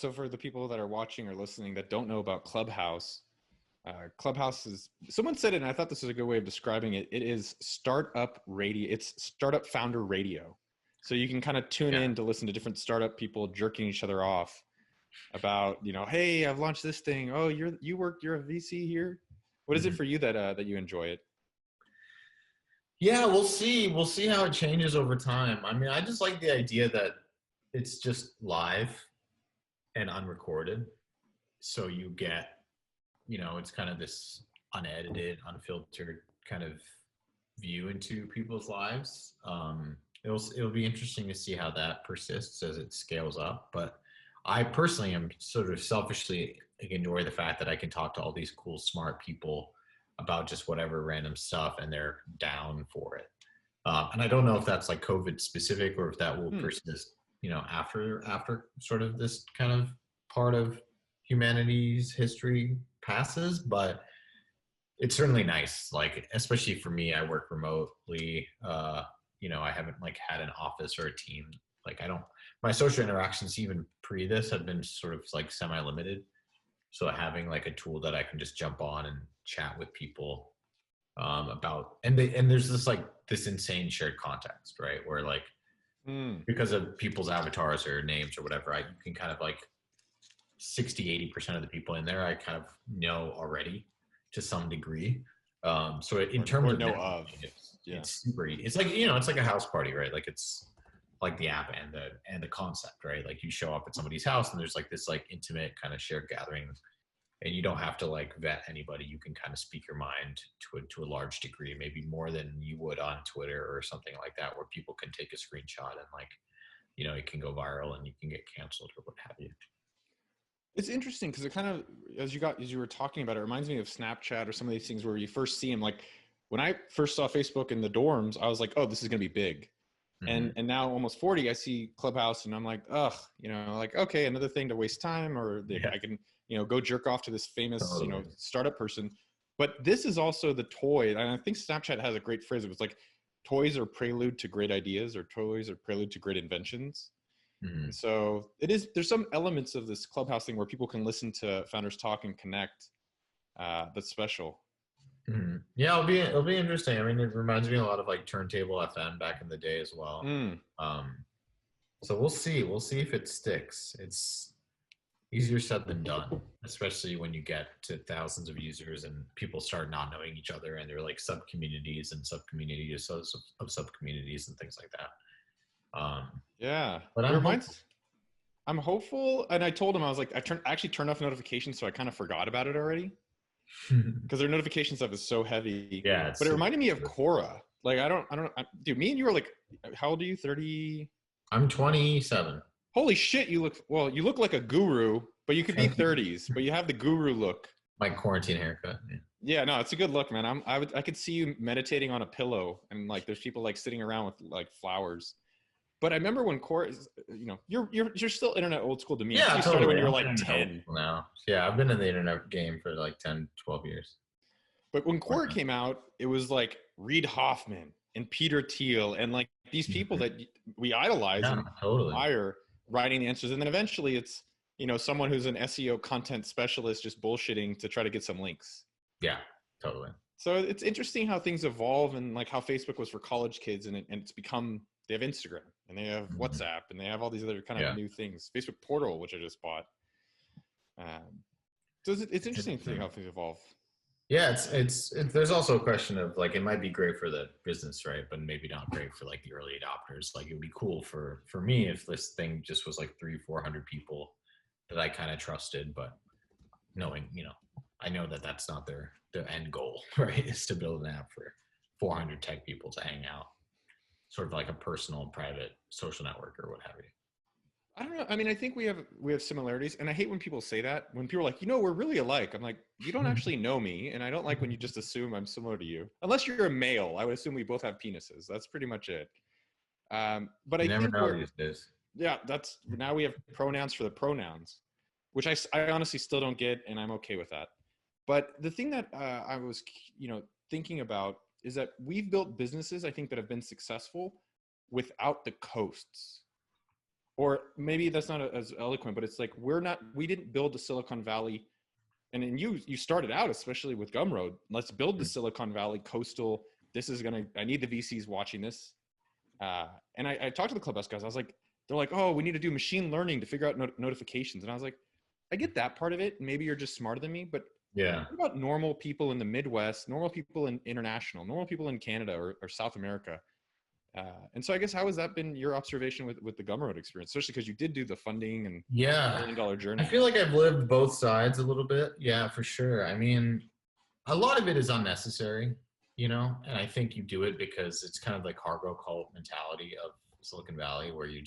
so for the people that are watching or listening that don't know about Clubhouse, Clubhouse is, someone said it, and I thought this was a good way of describing it. It is startup radio. It's startup founder radio. So you can kind of tune in to listen to different startup people jerking each other off about, hey, I've launched this thing. Oh, you're a VC here. What is it for you that you enjoy it? Yeah, we'll see. We'll see how it changes over time. I mean, I just like the idea that it's just live and unrecorded. So you get, it's kind of this unedited, unfiltered kind of view into people's lives. It'll be interesting to see how that persists as it scales up. But I personally am sort of selfishly enjoy the fact that I can talk to all these cool, smart people about just whatever random stuff, and they're down for it. And I don't know if that's like COVID specific or if that will persist, after sort of this kind of part of humanity's history passes. But it's certainly nice, like, especially for me, I work remotely. I haven't like had an office or a team. Like my social interactions even pre this have been sort of like semi-limited. So having like a tool that I can just jump on and chat with people about, and there's this insane shared context, right? Where like, because of people's avatars or names or whatever, you can kind of like 60-80% of the people in there, I kind of know already to some degree. So in terms of it's super easy. It's like, it's like a house party, right? Like it's like the app and the concept, right? Like you show up at somebody's house and there's like this like intimate kind of shared gathering, and you don't have to like vet anybody. You can kind of speak your mind to a large degree, maybe more than you would on Twitter or something like that, where people can take a screenshot and like, it can go viral and you can get canceled or what have you. It's interesting because it kind of, as you were talking about, it reminds me of Snapchat or some of these things where you first see them. Like when I first saw Facebook in the dorms, I was like, oh, this is going to be big. And now almost 40, I see Clubhouse and I'm like, ugh, like, okay, another thing to waste time, or I can, go jerk off to this famous, startup person. But this is also the toy. And I think Snapchat has a great phrase. It was like, toys are prelude to great ideas, or toys are prelude to great inventions. So there's some elements of this Clubhouse thing where people can listen to founders talk and connect. That's special. Yeah, it'll be interesting. I mean, it reminds me a lot of like Turntable FM back in the day as well. So we'll see if it sticks. It's easier said than done, especially when you get to thousands of users and people start not knowing each other, and they're like sub communities and sub communities of sub communities and things like that. But I'm hopeful. And I told him, I was like, I actually turned off notifications, so I kind of forgot about it already. Because their notification stuff is so heavy. Yeah. But it reminded me of Quora. Like, I don't dude, me and you are like, how old are you? 30? I'm 27. Holy shit, you look like a guru, but you could be 30s, but you have the guru look. My quarantine haircut. Yeah, no, it's a good look, man. I could see you meditating on a pillow, and like there's people like sitting around with like flowers. But I remember when Quora, you're still internet old school to me. Yeah, you started when you were like 10. Now. Yeah, I've been in the internet game for like 10, 12 years. But when Quora came out, it was like Reid Hoffman and Peter Thiel and like these people that we idolize and admire writing the answers. And then eventually it's, someone who's an SEO content specialist just bullshitting to try to get some links. Yeah, totally. So it's interesting how things evolve, and like how Facebook was for college kids, and it's become, they have Instagram and they have WhatsApp and they have all these other kind of new things. Facebook Portal, which I just bought. So it's interesting to see how things evolve. Yeah, it's there's also a question of like, it might be great for the business, right? But maybe not great for like the early adopters. Like it would be cool for me if this thing just was like 300-400 people that I kind of trusted, but knowing, I know that that's not their end goal, right? Is to build an app for 400 tech people to hang out, sort of like a personal, private social network or what have you. I don't know. I mean, I think we have similarities, and I hate when people say that. When people are like, we're really alike. I'm like, you don't actually know me, and I don't like when you just assume I'm similar to you. Unless you're a male, I would assume we both have penises. That's pretty much it. But I never think know these days. Yeah, now we have pronouns for the pronouns, which I honestly still don't get, and I'm okay with that. But the thing that I was, thinking about is that we've built businesses, I think, that have been successful without the coasts. or maybe that's not as eloquent, but it's like we didn't build the Silicon Valley. And then you started out, especially with Gumroad. Let's build the Silicon Valley coastal. I need the VCs watching this. And I talked to the Clubhouse guys. I was like, they're like, oh, we need to do machine learning to figure out notifications. And I was like, I get that part of it. Maybe you're just smarter than me, but Yeah. what about normal people in the Midwest, normal people in international, normal people in Canada or South America? And so I guess how has that been your observation with the Gumroad experience, especially because you did do the funding and Yeah. $1 million journey? I feel like I've lived both sides a little bit. Yeah, for sure. I mean, a lot of it is unnecessary, and I think you do it because it's kind of like cargo cult mentality of Silicon Valley, where you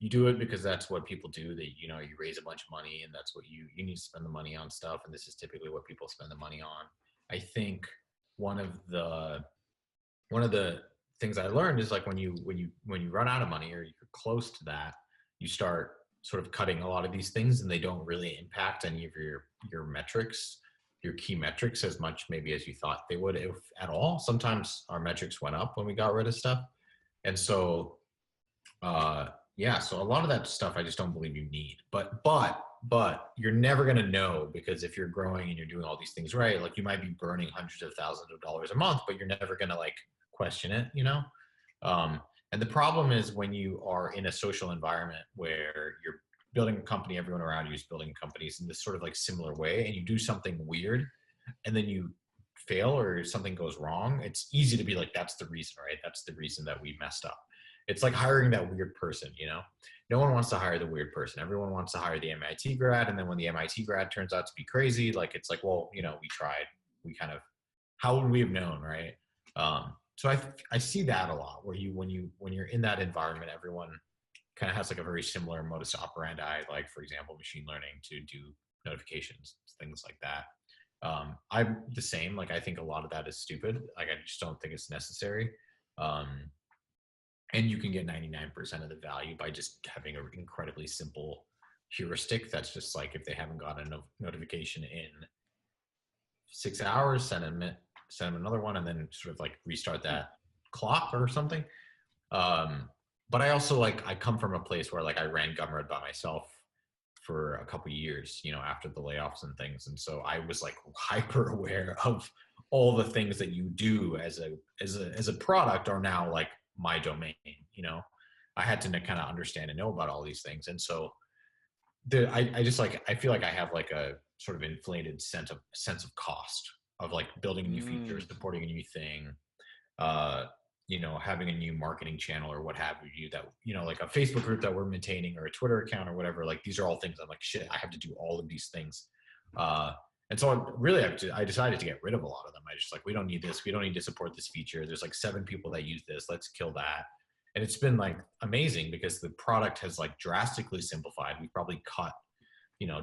do it because that's what people do. That you raise a bunch of money, and that's what you need to spend the money on stuff, and this is typically what people spend the money on. I think one of the things I learned is like when you run out of money or you're close to that, you start sort of cutting a lot of these things, and they don't really impact any of your metrics, your key metrics, as much maybe as you thought they would, if at all. Sometimes our metrics went up when we got rid of stuff. And so, so a lot of that stuff I just don't believe you need. But you're never going to know, because if you're growing and you're doing all these things right, like you might be burning hundreds of thousands of dollars a month, but you're never going to like question it, And the problem is when you are in a social environment where you're building a company, everyone around you is building companies in this sort of like similar way, and you do something weird and then you fail or something goes wrong, it's easy to be like, that's the reason, right? That's the reason that we messed up. It's like hiring that weird person, No one wants to hire the weird person. Everyone wants to hire the MIT grad. And then when the MIT grad turns out to be crazy, like, it's like, well, we tried. How would we have known, right? So I see that a lot, where when you're in that environment, everyone kind of has like a very similar modus operandi, like, for example, machine learning to do notifications, things like that. I'm the same. Like, I think a lot of that is stupid. Like, I just don't think it's necessary. And you can get 99% of the value by just having an incredibly simple heuristic. That's just like, if they haven't gotten a notification in 6 hours, send them another one, and then sort of like restart that clock or something. But I also I come from a place where like I ran Gumroad by myself for a couple of years, after the layoffs and things. And so I was like hyper aware of all the things that you do as a product are now like my domain, I had to kind of understand and know about all these things. And so I just I feel like I have like a sort of inflated sense of cost of like building a new feature, supporting a new thing, having a new marketing channel or what have you, that, like a Facebook group that we're maintaining or a Twitter account or whatever. Like, these are all things I'm like, shit, I have to do all of these things. And so I decided to get rid of a lot of them. I just like, we don't need this. We don't need to support this feature. There's like 7 people that use this. Let's kill that. And it's been like amazing because the product has like drastically simplified. We've probably cut,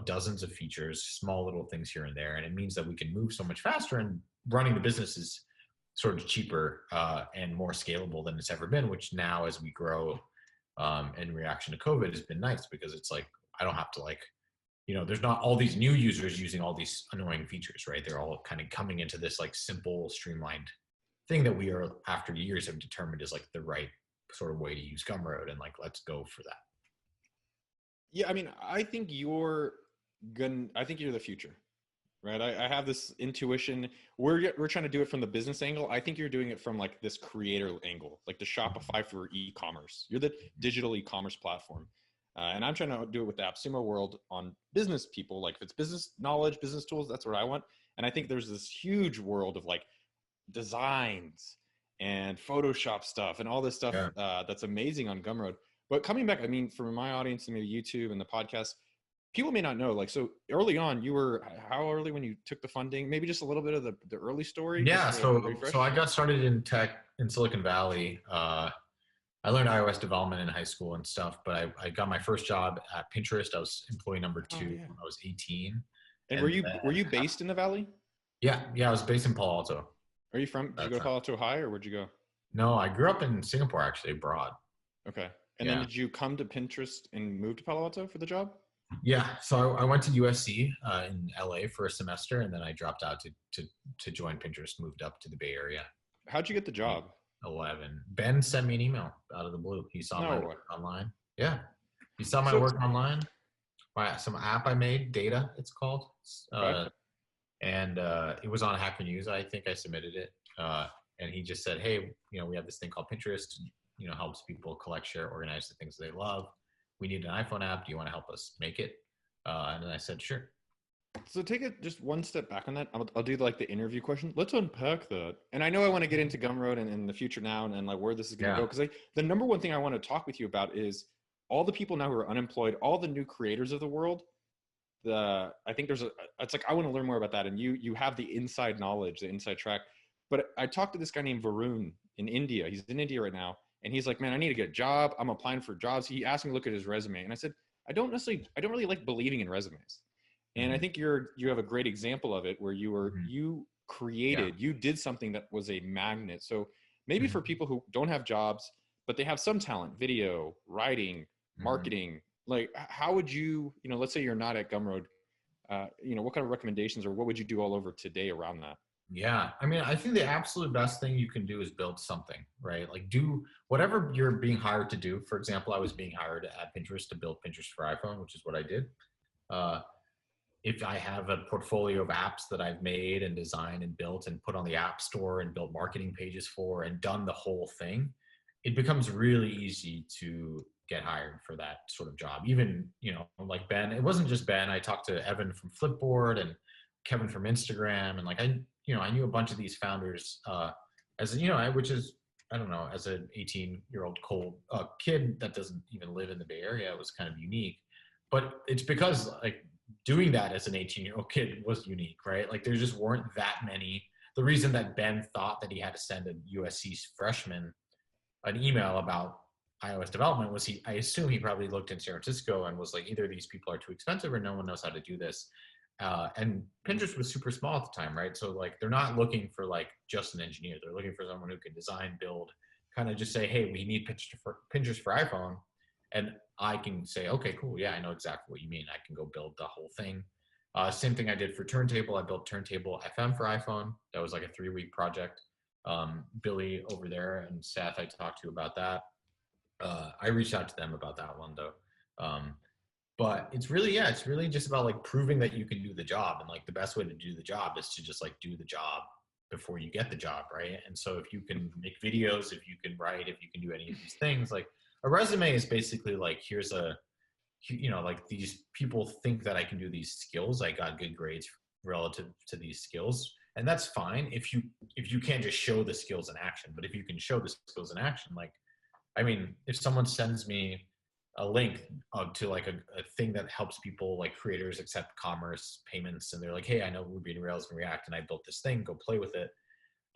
dozens of features, small little things here and there. And it means that we can move so much faster, and running the business is sort of cheaper and more scalable than it's ever been, which now as we grow in reaction to COVID has been nice, because it's like, I don't have to there's not all these new users using all these annoying features, right? They're all kind of coming into this like simple, streamlined thing that we are, after years, have determined is like the right sort of way to use Gumroad, and like, let's go for that. Yeah, I mean, I think you're the future, right? I have this intuition. We're trying to do it from the business angle. I think you're doing it from like this creator angle, like the Shopify for e-commerce. You're the digital e-commerce platform. And I'm trying to do it with the AppSumo world on business people. Like, if it's business knowledge, business tools, that's what I want. And I think there's this huge world of like designs and Photoshop stuff and all this stuff that's amazing on Gumroad. But coming back, I mean, for my audience and maybe YouTube and the podcast, people may not know, like, so early on, you were how early when you took the funding? Maybe just a little bit of the early story. Yeah. So I got started in tech in Silicon Valley. I learned iOS development in high school and stuff, but I got my first job at Pinterest. I was employee number 2 when I was 18. And were you based in the Valley? Yeah. I was based in Palo Alto. Are you from? Did you go to Palo Alto High, or where'd you go? No, I grew up in Singapore, actually, abroad. Okay. And then did you come to Pinterest and move to Palo Alto for the job? Yeah. So I went to USC in LA for a semester, and then I dropped out to join Pinterest, moved up to the Bay Area. How'd you get the job? 11. Ben sent me an email out of the blue. He saw my work online. Yeah. You saw my So, work online? Some app I made, Data, it's called. okay. And it was on Hacker News. I think I submitted it. And he just said, hey, we have this thing called Pinterest, helps people collect, share, organize the things they love. We need an iPhone app. Do you want to help us make it? And then I said, sure. So take it just one step back on that. I'll do like the interview question. Let's unpack that. And I know I want to get into Gumroad and the future now and like where this is going to go. Because the number one thing I want to talk with you about is all the people now who are unemployed, all the new creators of the world. I think it's like, I want to learn more about that. And you have the inside knowledge, the inside track. But I talked to this guy named Varun in India. He's in India right now. And he's like, man, I need to get a job. I'm applying for jobs. He asked me to look at his resume. And I said, I don't really like believing in resumes. And I think you have a great example of it where you created, you did something that was a magnet. So maybe for people who don't have jobs, but they have some talent, video, writing, marketing, like how would you, let's say you're not at Gumroad, what kind of recommendations or what would you do all over today around that? Yeah. I mean, I think the absolute best thing you can do is build something, right? Like do whatever you're being hired to do. For example, I was being hired at Pinterest to build Pinterest for iPhone, which is what I did. If I have a portfolio of apps that I've made and designed and built and put on the App Store and built marketing pages for and done the whole thing, it becomes really easy to get hired for that sort of job. Even, like Ben, it wasn't just Ben. I talked to Evan from Flipboard and Kevin from Instagram. And like, I knew a bunch of these founders which is, I don't know, as an 18-year-old cold kid that doesn't even live in the Bay Area, it was kind of unique. But it's because like, doing that as an 18-year-old kid was unique, right? Like there just weren't that many. The reason that Ben thought that he had to send a USC freshman an email about iOS development was I assume he probably looked in San Francisco and was like, either these people are too expensive or no one knows how to do this. And Pinterest was super small at the time, right? So like they're not looking for like just an engineer. They're looking for someone who can design, build, kind of just say, hey, we need Pinterest for iPhone. And I can say, okay, cool. Yeah, I know exactly what you mean. I can go build the whole thing. Same thing I did for Turntable. I built Turntable FM for iPhone. That was like a 3-week project. Billy over there and Seth, I talked to about that. I reached out to them about that one though. But it's really just about like proving that you can do the job. And like the best way to do the job is to just like do the job before you get the job, right? And so if you can make videos, if you can write, if you can do any of these things, like a resume is basically like, here's like these people think that I can do these skills. I got good grades relative to these skills. And that's fine if you can't just show the skills in action. But if you can show the skills in action, like, I mean, if someone sends me a link to like a thing that helps people like creators accept commerce payments, and they're like, hey, I know Ruby and Rails and React, and I built this thing, go play with it.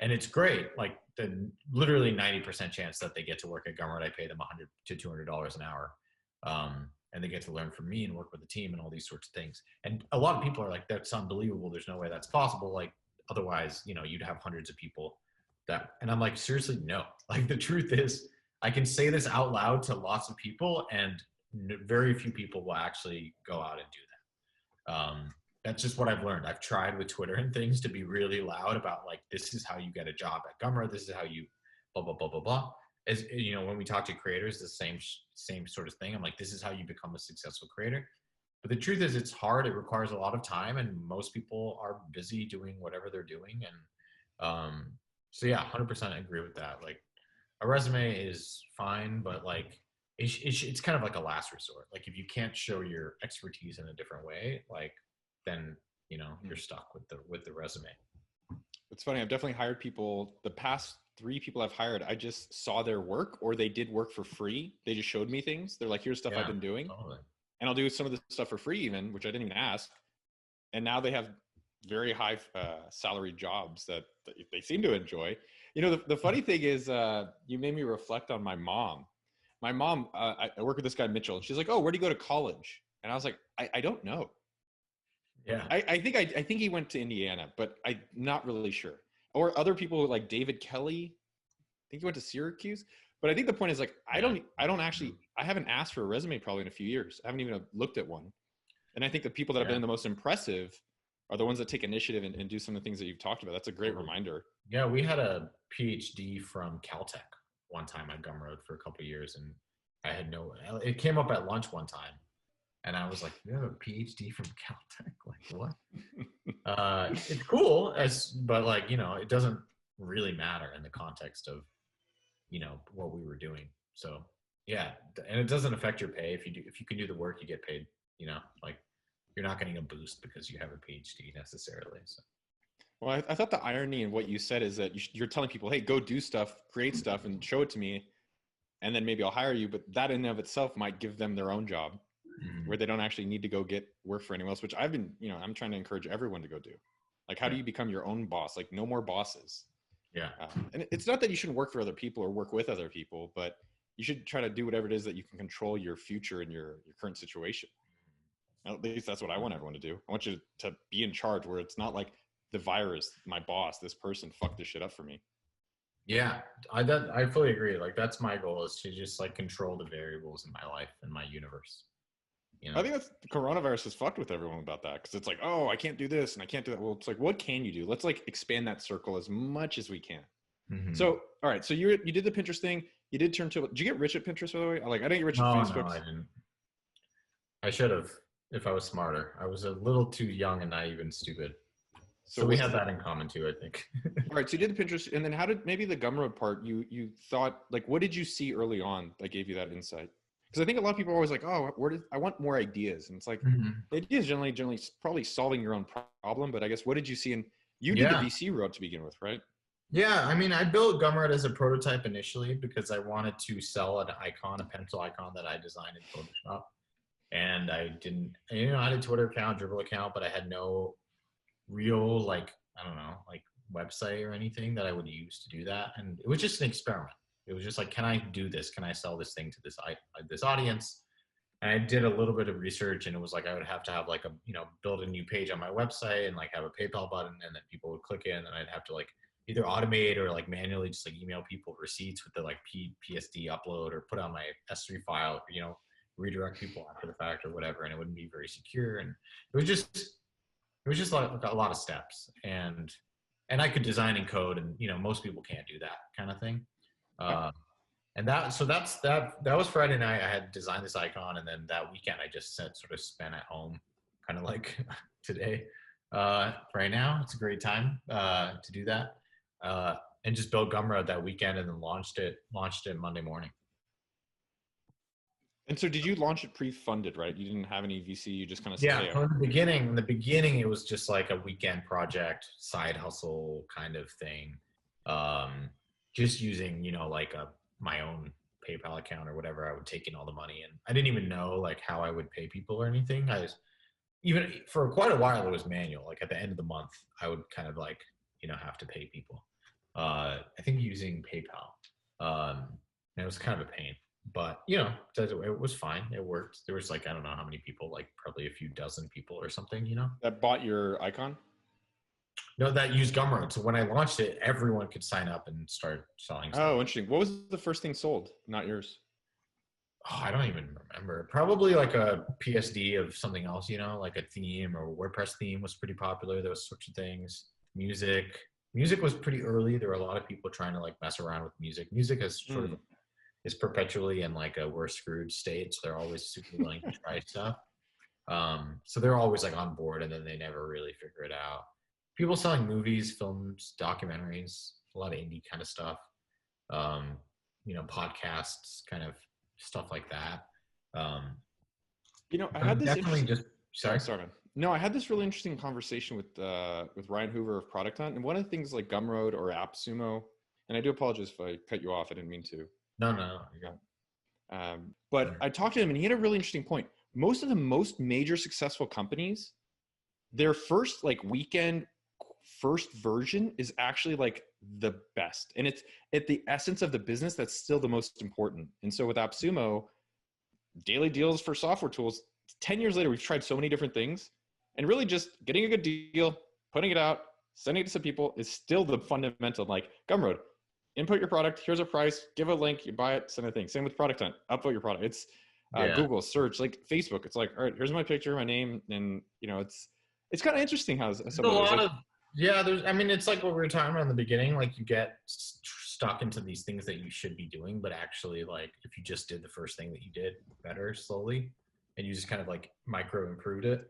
And it's great. Like the literally 90% chance that they get to work at Gumroad, I pay them $100 to $200 an hour. And they get to learn from me and work with the team and all these sorts of things. And a lot of people are like, that's unbelievable. There's no way that's possible. Like otherwise, you'd have hundreds of people and I'm like, seriously, no. Like the truth is I can say this out loud to lots of people and very few people will actually go out and do that. That's just what I've learned. I've tried with Twitter and things to be really loud about like, this is how you get a job at Gumroad. This is how you blah, blah, blah, blah, blah. As when we talk to creators, the same sort of thing. I'm like, this is how you become a successful creator. But the truth is it's hard. It requires a lot of time and most people are busy doing whatever they're doing. And so yeah, 100% agree with that. Like a resume is fine, but like it's kind of like a last resort. Like if you can't show your expertise in a different way, like then you're stuck with the resume. It's funny. I've definitely hired people. The past 3 people I've hired, I just saw their work or they did work for free. They just showed me things. They're like, here's stuff I've been doing. Totally. And I'll do some of the stuff for free even, which I didn't even ask. And now they have very high salary jobs that they seem to enjoy. The funny thing is you made me reflect on my mom. My mom, I work with this guy, Mitchell, and she's like, oh, where'd you go to college? And I was like, I don't know. Yeah. I think he went to Indiana, but I'm not really sure. Or other people like David Kelly, I think he went to Syracuse. But I think the point is like, I haven't asked for a resume probably in a few years. I haven't even looked at one. And I think the people that have been the most impressive are the ones that take initiative and do some of the things that you've talked about. That's a great reminder. Yeah, we had a PhD from Caltech one time at Gumroad for a couple of years, and I had no. It came up at lunch one time, and I was like, "You have a PhD from Caltech? Like what?" It's cool, but like it doesn't really matter in the context of what we were doing. So yeah, and it doesn't affect your pay if you can do the work, you get paid. Like you're not getting a boost because you have a PhD necessarily. So. Well, I thought the irony in what you said is that you're telling people, hey, go do stuff, create stuff, and show it to me, and then maybe I'll hire you. But that in and of itself might give them their own job where they don't actually need to go get work for anyone else, which I've been, I'm trying to encourage everyone to go do. Like, how do you become your own boss? Like, no more bosses. Yeah. And it's not that you shouldn't work for other people or work with other people, but you should try to do whatever it is that you can control your future and your current situation. At least that's what I want everyone to do. I want you to be in charge where it's not like the virus, my boss, this person fucked this shit up for me. Yeah, I fully agree. Like that's my goal, is to just like control the variables in my life and my universe. I think that's the coronavirus has fucked with everyone about that, because it's like, oh, I can't do this and I can't do that. Well, it's like, what can you do? Let's like expand that circle as much as we can. So, all right. So you did the Pinterest thing. You did turn to. Did you get rich at Pinterest, by the way? Like, I didn't get rich at Facebook. No, I didn't. I should have, if I was smarter. I was a little too young and naive and stupid. So we have that in common too, I think. All right. So you did the Pinterest, and then how did maybe the Gumroad part? You thought, like, what did you see early on that gave you that insight? Because I think a lot of people are always like, oh, I want more ideas, and it's like the idea is generally probably solving your own problem. But I guess what did you see? And you did the VC road to begin with, right? Yeah, I mean, I built Gumroad as a prototype initially because I wanted to sell an icon, a pencil icon that I designed in Photoshop. And I didn't, I had a Twitter account, Dribble account, but I had no real, like, I don't know, like website or anything that I would use to do that. And it was just an experiment. It was just like, can I do this? Can I sell this thing to this audience? And I did a little bit of research, and it was like I would have to have like a, build a new page on my website and like have a PayPal button, and then people would click in, and I'd have to like either automate or like manually just like email people receipts with the like PSD upload, or put on my S3 file, redirect people after the fact or whatever. And it wouldn't be very secure. And it was just like a lot of steps, and I could design and code, and most people can't do that kind of thing. And that was Friday night. I had designed this icon, and then that weekend I just sort of spent at home, kind of like today. Right now, it's a great time to do that, and just build Gumroad that weekend, and then launched it Monday morning. And so, did you launch it pre-funded, right? You didn't have any VC. You just kind of said, in the beginning, it was just like a weekend project, side hustle kind of thing. Just using, like my own PayPal account or whatever. I would take in all the money, and I didn't even know like how I would pay people or anything. I was, even for quite a while, it was manual. Like at the end of the month, I would kind of like, have to pay people. I think using PayPal, and it was kind of a pain. But it was fine. It worked. There was like, I don't know how many people, like probably a few dozen people or something, that bought your icon. No, that used Gumroad. So when I launched it, everyone could sign up and start selling stuff. Oh, interesting. What was the first thing sold? Not yours. Oh, I don't even remember. Probably like a PSD of something else, like a theme, or WordPress theme was pretty popular. Those sorts of things. Music was pretty early. There were a lot of people trying to like mess around with music. Music has sort of is perpetually in like a we're screwed state, so they're always super willing to try stuff. So they're always like on board, and then they never really figure it out. People selling movies, films, documentaries, a lot of indie kind of stuff. Podcasts, kind of stuff like that. I had this definitely just sorry, man. No, I had this really interesting conversation with Ryan Hoover of Product Hunt, and one of the things like Gumroad or AppSumo, and I do apologize if I cut you off. I didn't mean to. No, you got it. But I talked to him, and he had a really interesting point. Most of the most major successful companies, their first like weekend first version is actually like the best, and it's at the essence of the business that's still the most important. And so with AppSumo, daily deals for software tools, 10 years later, we've tried so many different things, and really just getting a good deal, putting it out, sending it to some people is still the fundamental. Like Gumroad, input your product, here's a price, give a link, you buy it, send a thing. Same with Product Hunt, upvote your product. It's Google search, like Facebook. It's like, all right, here's my picture, my name, and it's kind of interesting how there's a lot of Yeah, I mean, it's like what we were talking about in the beginning. Like, you get stuck into these things that you should be doing, but actually, like, if you just did the first thing that you did better slowly, and you just kind of like micro improved it,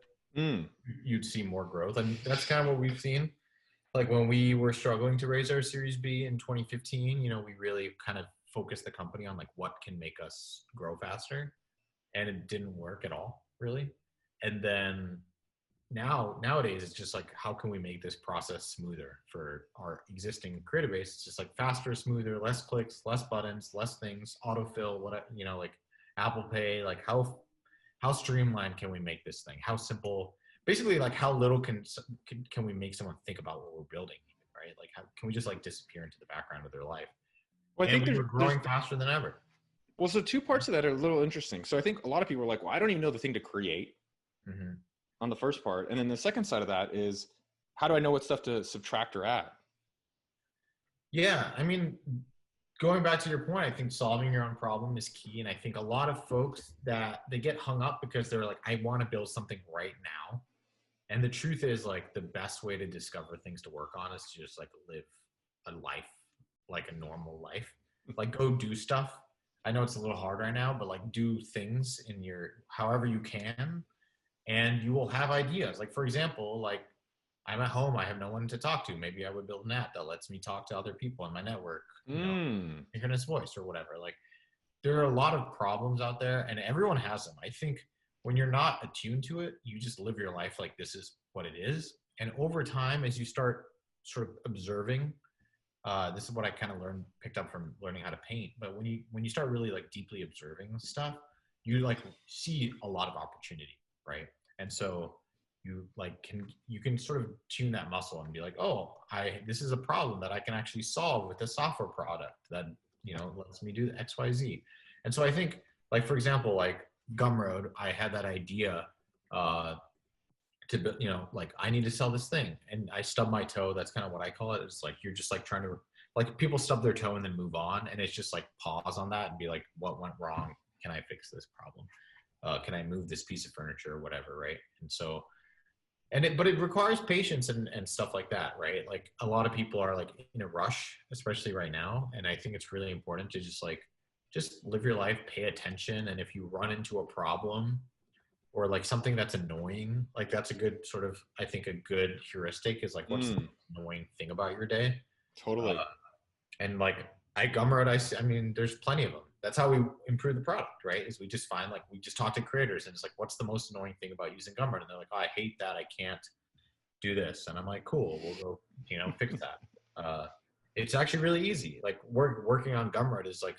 you'd see more growth. And that's kind of what we've seen. Like when we were struggling to raise our Series B in 2015, we really kind of focused the company on like what can make us grow faster, and it didn't work at all, really. And then nowadays it's just like, how can we make this process smoother for our existing creator base? It's just like faster, smoother, less clicks, less buttons, less things, autofill, what like Apple Pay. Like how streamlined can we make this thing? How simple? Basically, like how little can we make someone think about what we're building, right? Like how can we just like disappear into the background of their life? Well, I And think we were growing faster than ever. Well, so two parts of that are a little interesting. So I think a lot of people are like, well, I don't even know the thing to create on the first part. And then the second side of that is, how do I know what stuff to subtract or add? Yeah, I mean, going back to your point, I think solving your own problem is key. And I think a lot of folks that they get hung up because they're like, I want to build something right now. And the truth is, like, the best way to discover things to work on is to just like live a life, like a normal life. Like, go do stuff. I know it's a little hard right now, but like do things in your however you can, and you will have ideas. Like, for example, like I'm at home, I have no one to talk to. Maybe I would build an app that lets me talk to other people in my network, synchronous voice or whatever. Like, there are a lot of problems out there, and everyone has them. I think when you're not attuned to it, you just live your life like this is what it is. And over time, as you start sort of observing, this is what I kind of picked up from learning how to paint. But when you start really like deeply observing stuff, you like see a lot of opportunity, right? And so you can sort of tune that muscle and be like, oh, this is a problem that I can actually solve with a software product that lets me do XYZ. And so I think, like, for example, like Gumroad, I had that idea to like, I need to sell this thing, and I stubbed my toe. That's kind of what I call it. It's like you're just like trying to, like, people stub their toe and then move on, and it's just like pause on that and be like, what went wrong? Can I fix this problem? Can I move this piece of furniture or whatever, right? And so but it requires patience and stuff like that, right? Like, a lot of people are like in a rush, especially right now, and I think it's really important to just live your life, pay attention. And if you run into a problem or like something that's annoying, like, that's a good sort of, I think, a good heuristic is like, what's the annoying thing about your day? Totally. And like, Gumroad, I mean, there's plenty of them. That's how we improve the product, right? Is we just find, like, we just talk to creators, and it's like, what's the most annoying thing about using Gumroad? And they're like, oh, I hate that I can't do this. And I'm like, cool, we'll go, fix that. It's actually really easy. Like, working on Gumroad is a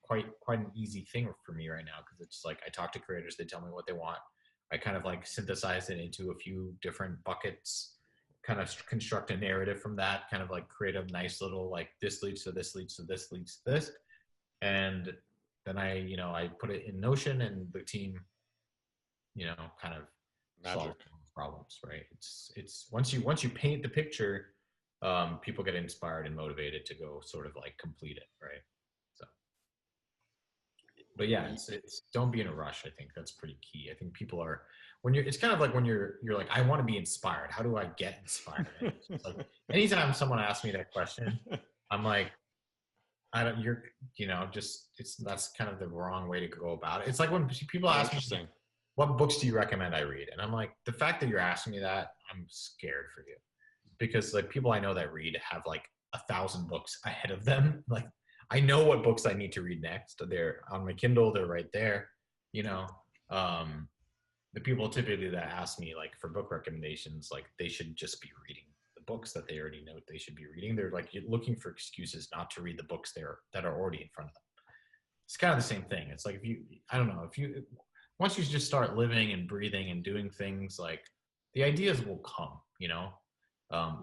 quite an easy thing for me right now, because it's like, I talk to creators, they tell me what they want. I kind of like synthesize it into a few different buckets, kind of construct a narrative from that, kind of like create a nice little, like, this leads to this leads to this leads to this. And then I put it in Notion, and the team, kind of solve problems, right? It's once you paint the picture, people get inspired and motivated to go sort of like complete it, right? So, but yeah, it's don't be in a rush. I think that's pretty key. I think people are, it's kind of like when you're like, I want to be inspired. How do I get inspired? It's like, anytime someone asks me that question, I'm like, that's kind of the wrong way to go about it. It's like when people ask me, what books do you recommend I read? And I'm like, the fact that you're asking me that, I'm scared for you, because like, people I know that read have like 1,000 books ahead of them. Like, I know what books I need to read next. They're on my Kindle. They're right there. The people typically that ask me like for book recommendations, like, they should just be reading the books that they already know they should be reading. They're like looking for excuses not to read the books that are already in front of them. It's kind of the same thing. It's like, once you just start living and breathing and doing things, like, the ideas will come,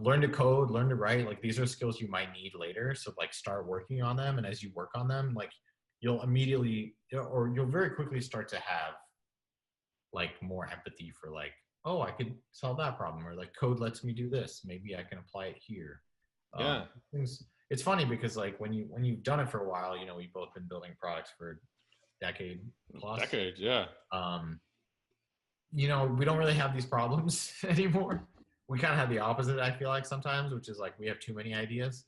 learn to code, learn to write. Like, these are skills you might need later. So like, start working on them. And as you work on them, like, you'll very quickly start to have like more empathy for like, oh, I could solve that problem, or like, code lets me do this. Maybe I can apply it here. Yeah. It's funny because like, when you've done it for a while, we've both been building products for decade plus. Decades, yeah. We don't really have these problems anymore. we kind of have the opposite, I feel like sometimes, which is like we have too many ideas.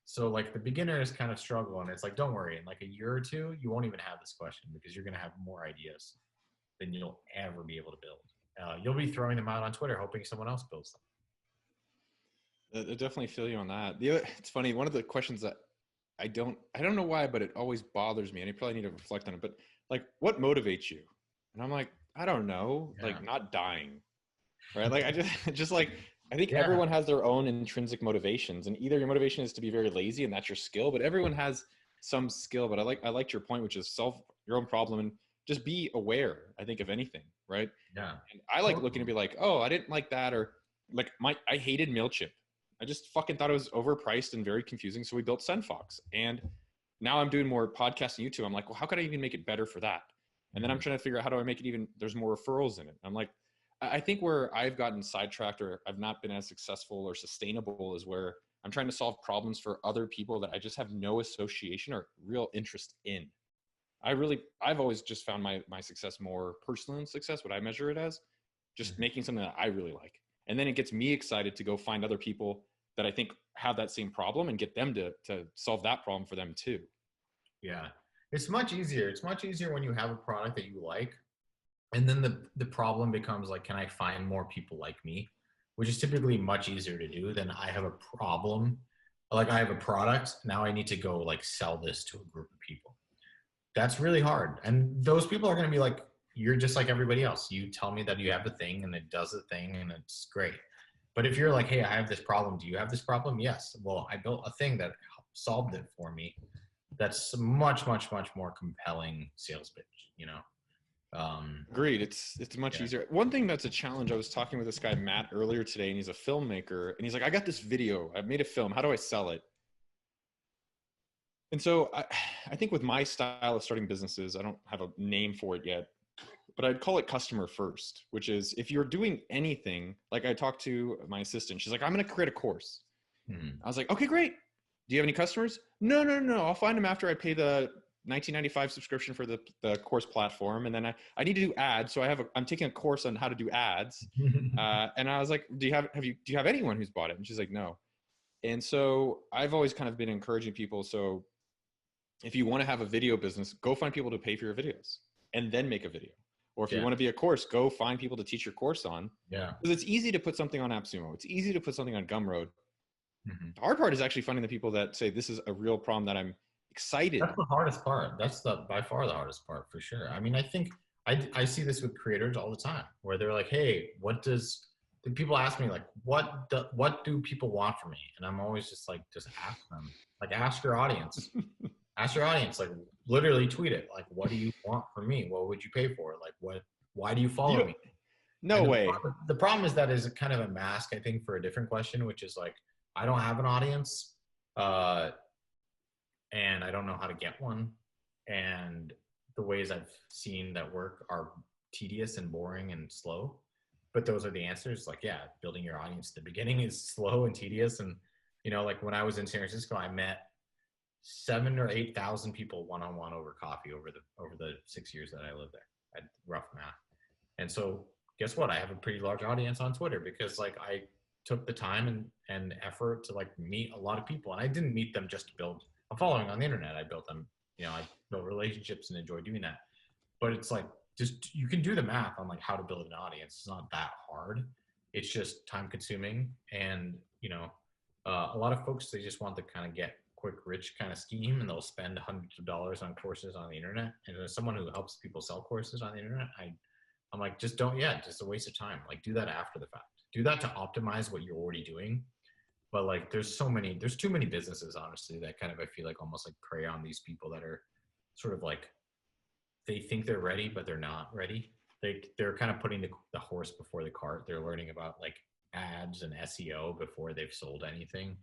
So like the beginners kind of struggle, and it's like, don't worry, in like a year or two, you won't even have this question because you're going to have more ideas than you'll ever be able to build. You'll be throwing them out on Twitter, hoping someone else builds them. I definitely feel you on that. It's funny. One of the questions that I don't know why, but it always bothers me, and I probably need to reflect on it. But like, what motivates you? And I'm like, I don't know. Yeah. Like, not dying, right? Like, I just like, I think Yeah. everyone has their own intrinsic motivations, and either your motivation is to be very lazy, and that's your skill. But everyone has some skill. But I liked your point, which is solve your own problem and just be aware. I think of anything, right? Yeah. And I like looking to be like, oh, I didn't like that, or like I hated MailChimp. I just fucking thought it was overpriced and very confusing. So we built SendFox. And now I'm doing more podcasts on YouTube. I'm like, well, how could I even make it better for that? And then I'm trying to figure out how do I make it even, there's more referrals in it. I'm like, I think where I've gotten sidetracked or I've not been as successful or sustainable is where I'm trying to solve problems for other people that I just have no association or real interest in. I've always just found my success more personal success, what I measure it as, just making something that I really like. And then it gets me excited to go find other people that I think have that same problem and get them to solve that problem for them too. Yeah. It's much easier. It's much easier when you have a product that you like. And then the problem becomes like, can I find more people like me? Which is typically much easier to do than I have a problem. Like I have a product. Now I need to go like sell this to a group of people. That's really hard. And those people are going to be like, you're just like everybody else. You tell me that you have a thing and it does a thing and it's great. But if you're like, hey, I have this problem. Do you have this problem? Yes. Well, I built a thing that solved it for me. That's much, much, much more compelling sales pitch, you know? Agreed. It's much easier. One thing that's a challenge, I was talking with this guy, Matt, earlier today, and he's a filmmaker. And he's like, I got this video. I made a film. How do I sell it? And so I think with my style of starting businesses, I don't have a name for it yet, but I'd call it customer first, which is if you're doing anything, like I talked to my assistant, she's like, I'm going to create a course. I was like, okay, great. Do you have any customers? No. I'll find them after I pay the $19.95 subscription for the course platform. And then I need to do ads. So I'm taking a course on how to do ads. And I was like, do you have anyone who's bought it? And she's like, no. And so I've always kind of been encouraging people. So if you want to have a video business, go find people to pay for your videos and then make a video. Or if you want to be a course, go find people to teach your course on. Yeah. Because it's easy to put something on AppSumo. It's easy to put something on Gumroad. The hard part is actually finding the people that say, this is a real problem that I'm excited. That's the hardest part. That's by far the hardest part for sure. I mean, I think I see this with creators all the time where they're like, hey, people ask me like, what do people want from me? And I'm always just like, just ask them, like ask your audience. Ask your audience, like literally tweet it. Like, what do you want from me? What would you pay for? Like, why do you follow me? No way. The problem is that is kind of a mask, I think, for a different question, which is like, I don't have an audience, and I don't know how to get one. And the ways I've seen that work are tedious and boring and slow. But those are the answers. Like, yeah, building your audience at the beginning is slow and tedious. And, you know, like when I was in San Francisco, I met 7,000 or 8,000 people one-on-one over coffee over the 6 years that I lived there. At rough math. And so guess what? I have a pretty large audience on Twitter because like I took the time and effort to like meet a lot of people. And I didn't meet them just to build a following on the internet. I built them, you know, I built relationships and enjoy doing that. But it's like, just, you can do the math on like how to build an audience. It's not that hard. It's just time consuming. And, you know, a lot of folks, they just want to kind of get quick, rich kind of scheme, and they'll spend hundreds of dollars on courses on the internet. And as someone who helps people sell courses on the internet, I'm like, just don't yet. Just a waste of time. Like do that after the fact. Do that to optimize what you're already doing. But like, there's too many businesses, honestly, that kind of, I feel like almost like prey on these people that are sort of like, they think they're ready, but they're not ready. They're kind of putting the horse before the cart. They're learning about like ads and SEO before they've sold anything.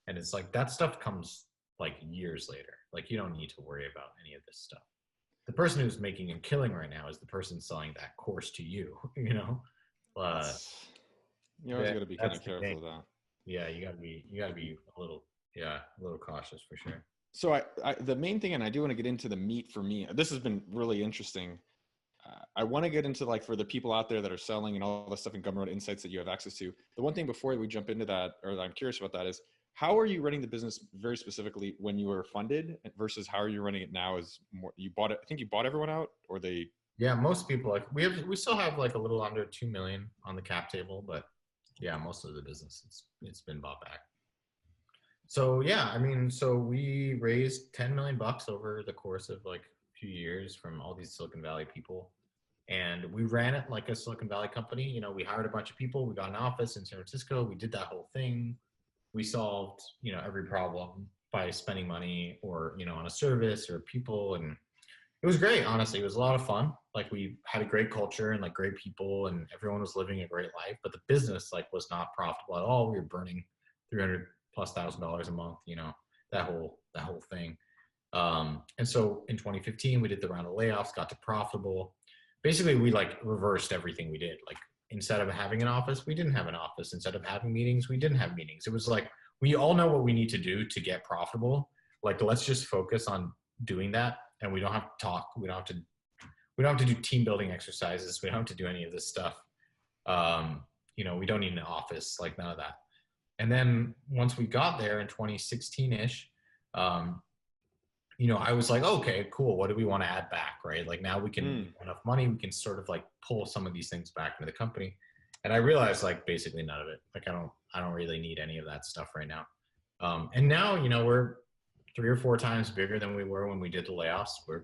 And it's like, that stuff comes like years later. Like you don't need to worry about any of this stuff. The person who's making a killing right now is the person selling that course to you, you know? You always got to be kind of careful of that. Yeah, you gotta be a little cautious for sure. So the main thing, and I do want to get into the meat for me, this has been really interesting. I want to get into like for the people out there that are selling and all the stuff in Gumroad insights that you have access to. The one thing before we jump into that, or I'm curious about that, is how are you running the business very specifically when you were funded versus how are you running it now? Is more you bought it? I think you bought everyone out, or they? Yeah, most people like we still have like a little under 2 million on the cap table, but yeah, most of the business it's been bought back. So yeah, I mean, so we raised 10 million bucks over the course of like a few years from all these Silicon Valley people. And we ran it like a Silicon Valley company. You know, we hired a bunch of people. We got an office in San Francisco. We did that whole thing. We solved, you know, every problem by spending money or, you know, on a service or people. And it was great, honestly. It was a lot of fun. Like we had a great culture and like great people and everyone was living a great life. But the business like was not profitable at all. We were burning $300,000+ a month, you know, that whole thing. And so in 2015, we did the round of layoffs, got to profitable. Basically, we like reversed everything we did. Like instead of having an office, we didn't have an office. Instead of having meetings, we didn't have meetings. It was like, we all know what we need to do to get profitable. Like, let's just focus on doing that. And we don't have to talk. We don't have to do team building exercises. We don't have to do any of this stuff. You know, we don't need an office, like none of that. And then once we got there in 2016-ish, you know, I was like, okay, cool. What do we want to add back, right? Like now we can enough money, we can sort of like pull some of these things back into the company. And I realized like basically none of it. Like I don't really need any of that stuff right now. And now, you know, we're 3 or 4 times bigger than we were when we did the layoffs. We're,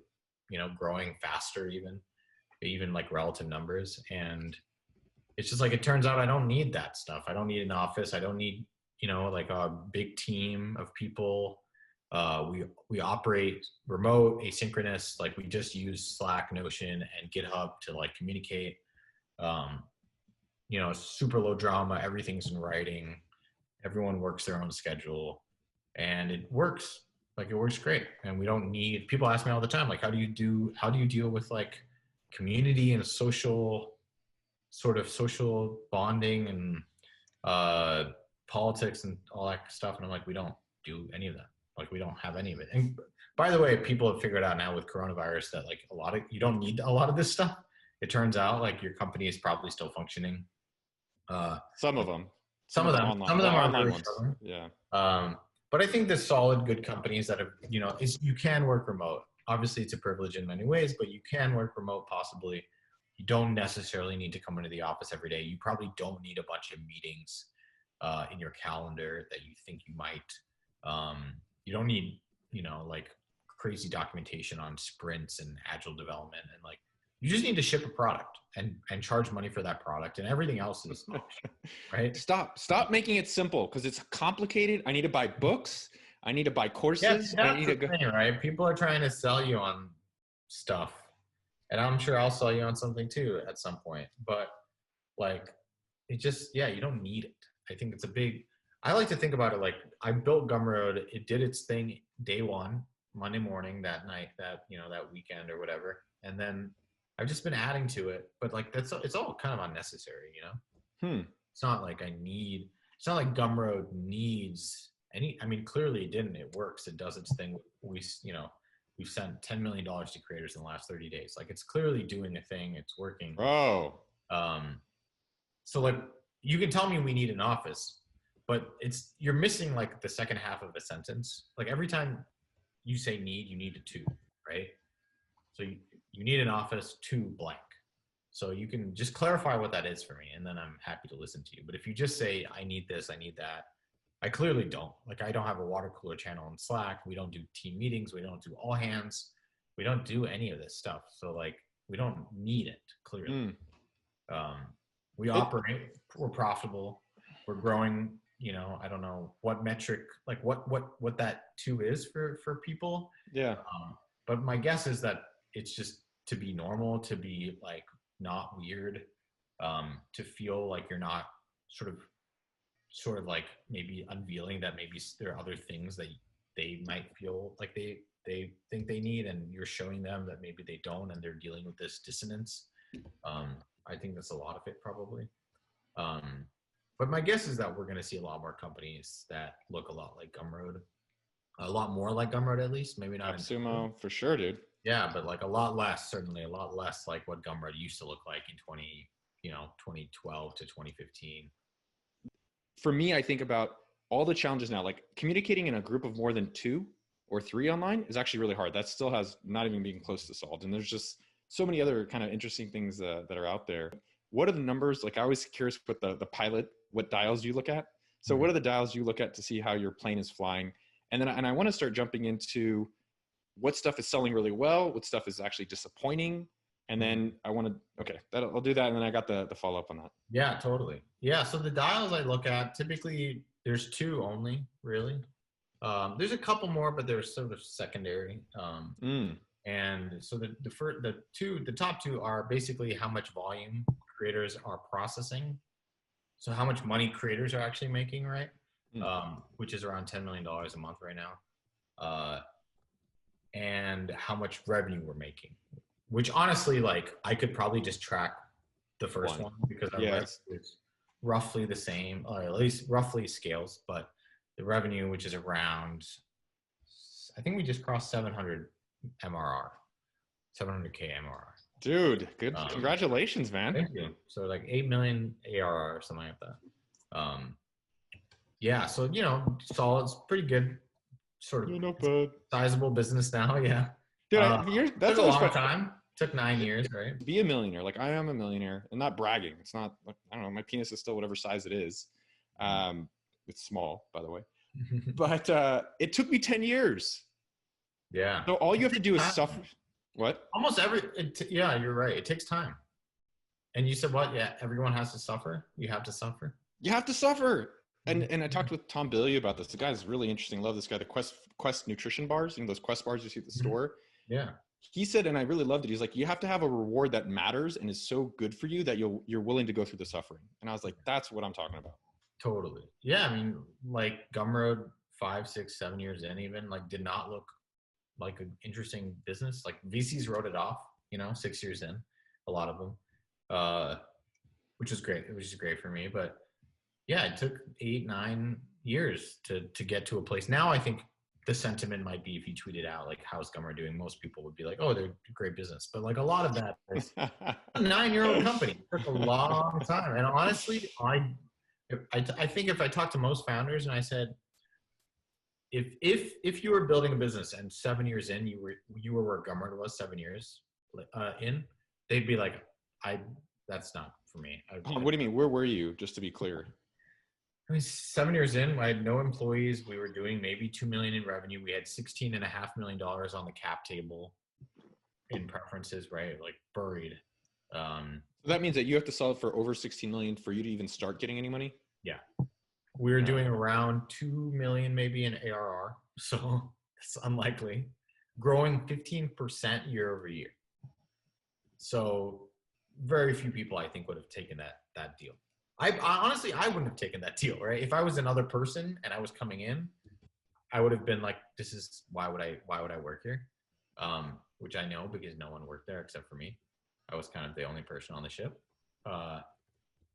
you know, growing faster even like relative numbers. And it's just like, it turns out I don't need that stuff. I don't need an office. I don't need, you know, like a big team of people. We operate remote, asynchronous, like we just use Slack, Notion, and GitHub to like communicate. You know, super low drama, everything's in writing. Everyone works their own schedule and it works. Like it works great. And we don't need, people ask me all the time, like, how do you deal with like community and social bonding and politics and all that stuff? And I'm like, we don't do any of that. Like we don't have any of it. And by the way, people have figured out now with coronavirus that like you don't need a lot of this stuff. It turns out like your company is probably still functioning. Some of them are online very ones. struggling. Yeah. But I think the solid, good companies that have, you know, you can work remote. Obviously it's a privilege in many ways, but you can work remote possibly. You don't necessarily need to come into the office every day. You probably don't need a bunch of meetings in your calendar that you think you might. You don't need, you know, like crazy documentation on sprints and agile development. And like, you just need to ship a product and charge money for that product, and everything else is right. Stop making it simple because it's complicated. I need to buy books. I need to buy courses. Yeah, I need to go. Thing, right? People are trying to sell you on stuff, and I'm sure I'll sell you on something too at some point. But like, it just, yeah, you don't need it. I think it's I like to think about it like I built Gumroad. It did its thing day one, Monday morning, that night, that, you know, that weekend or whatever. And then I've just been adding to it, but like it's all kind of unnecessary, you know? It's not like it's not like Gumroad needs any, I mean, clearly it didn't, it works. It does its thing. We've sent $10 million to creators in the last 30 days. Like it's clearly doing a thing. It's working. Oh. So like, you can tell me we need an office, but you're missing like the second half of a sentence. Like every time you say need, you need a to, right? So you need an office to blank. So you can just clarify what that is for me, and then I'm happy to listen to you. But if you just say, I need this, I need that, I clearly don't. Like I don't have a water cooler channel in Slack. We don't do team meetings. We don't do all hands. We don't do any of this stuff. So like, we don't need it, clearly. We operate, we're profitable, we're growing, you know, I don't know what metric, like what that too is for people. Yeah. But my guess is that it's just to be normal, to be like not weird, to feel like you're not sort of like maybe unveiling that maybe there are other things that they might feel like they think they need, and you're showing them that maybe they don't, and they're dealing with this dissonance. I think that's a lot of it probably. But my guess is that we're going to see a lot more companies that look a lot like Gumroad, a lot more like Gumroad at least. Maybe not. AppSumo for sure, dude. Yeah, but like a lot less, certainly a lot less like what Gumroad used to look like in 2012 to 2015. For me, I think about all the challenges now, like communicating in a group of more than 2 or 3 online is actually really hard. That still has not even being close to solved. And there's just so many other kind of interesting things that are out there. What are the numbers? Like I was curious with the pilot, what dials you look at? So what are the dials you look at to see how your plane is flying? And then I want to start jumping into what stuff is selling really well, what stuff is actually disappointing. And then I want to, okay, I'll do that. And then I got the follow up on that. Yeah, totally. Yeah. So the dials I look at, typically there's 2 only, really. There's a couple more, but they're sort of secondary. And so the top 2 are basically how much volume creators are processing. So how much money creators are actually making, right? Which is around $10 million a month right now. And how much revenue we're making, which honestly, like I could probably just track the first one because it's roughly the same, or at least roughly scales, but the revenue, which is around, I think we just crossed 700 MRR, 700K MRR. Dude, good. Congratulations, man. Thank you. So like 8 million ARR or something like that. Yeah. So, solid, it's pretty good. Sort of sizable business now. Yeah. Dude, that's took a long time. Took 9 years, right? Be a millionaire. Like I am a millionaire, and not bragging. It's not like, I don't know. My penis is still whatever size it is. It's small, by the way, but it took me 10 years. Yeah. So all you have to do is suffer. What? Almost yeah, you're right. It takes time. And you said what? Yeah, everyone has to suffer. You have to suffer. You have to suffer. And I talked with Tom Billy about this. The guy's really interesting. Love this guy. The Quest nutrition bars, those Quest bars you see at the store. Yeah. He said, and I really loved it. He's like, you have to have a reward that matters and is so good for you that you're willing to go through the suffering. And I was like, that's what I'm talking about. Totally. Yeah. I mean, like Gumroad 5, 6, 7 years in, even like did not look like an interesting business. Like VCs wrote it off, 6 years in, a lot of them, which was great. It was just great for me, but yeah, it took 8, 9 years to get to a place. Now I think the sentiment might be if you tweeted out like how's Gumroad doing, most people would be like, oh, they're a great business. But like a lot of that is a 9-year-old company. It took a long time. And honestly, I think if I talked to most founders and I said, if you were building a business and 7 years in, you were where Gumroad was 7 years in, they'd be like, that's not for me. What do you mean? Where were you? Just to be clear. I mean, 7 years in, I had no employees. We were doing maybe 2 million in revenue. We had $16.5 million on the cap table in preferences, right? Like buried. So that means that you have to sell it for over 16 million for you to even start getting any money? Yeah. We were doing around 2 million maybe in ARR. So it's unlikely. Growing 15% year over year. So very few people, I think, would have taken that deal. I honestly, I wouldn't have taken that deal, right? If I was another person and I was coming in, I would have been like, this is, why would I work here? Which I know because no one worked there except for me. I was kind of the only person on the ship.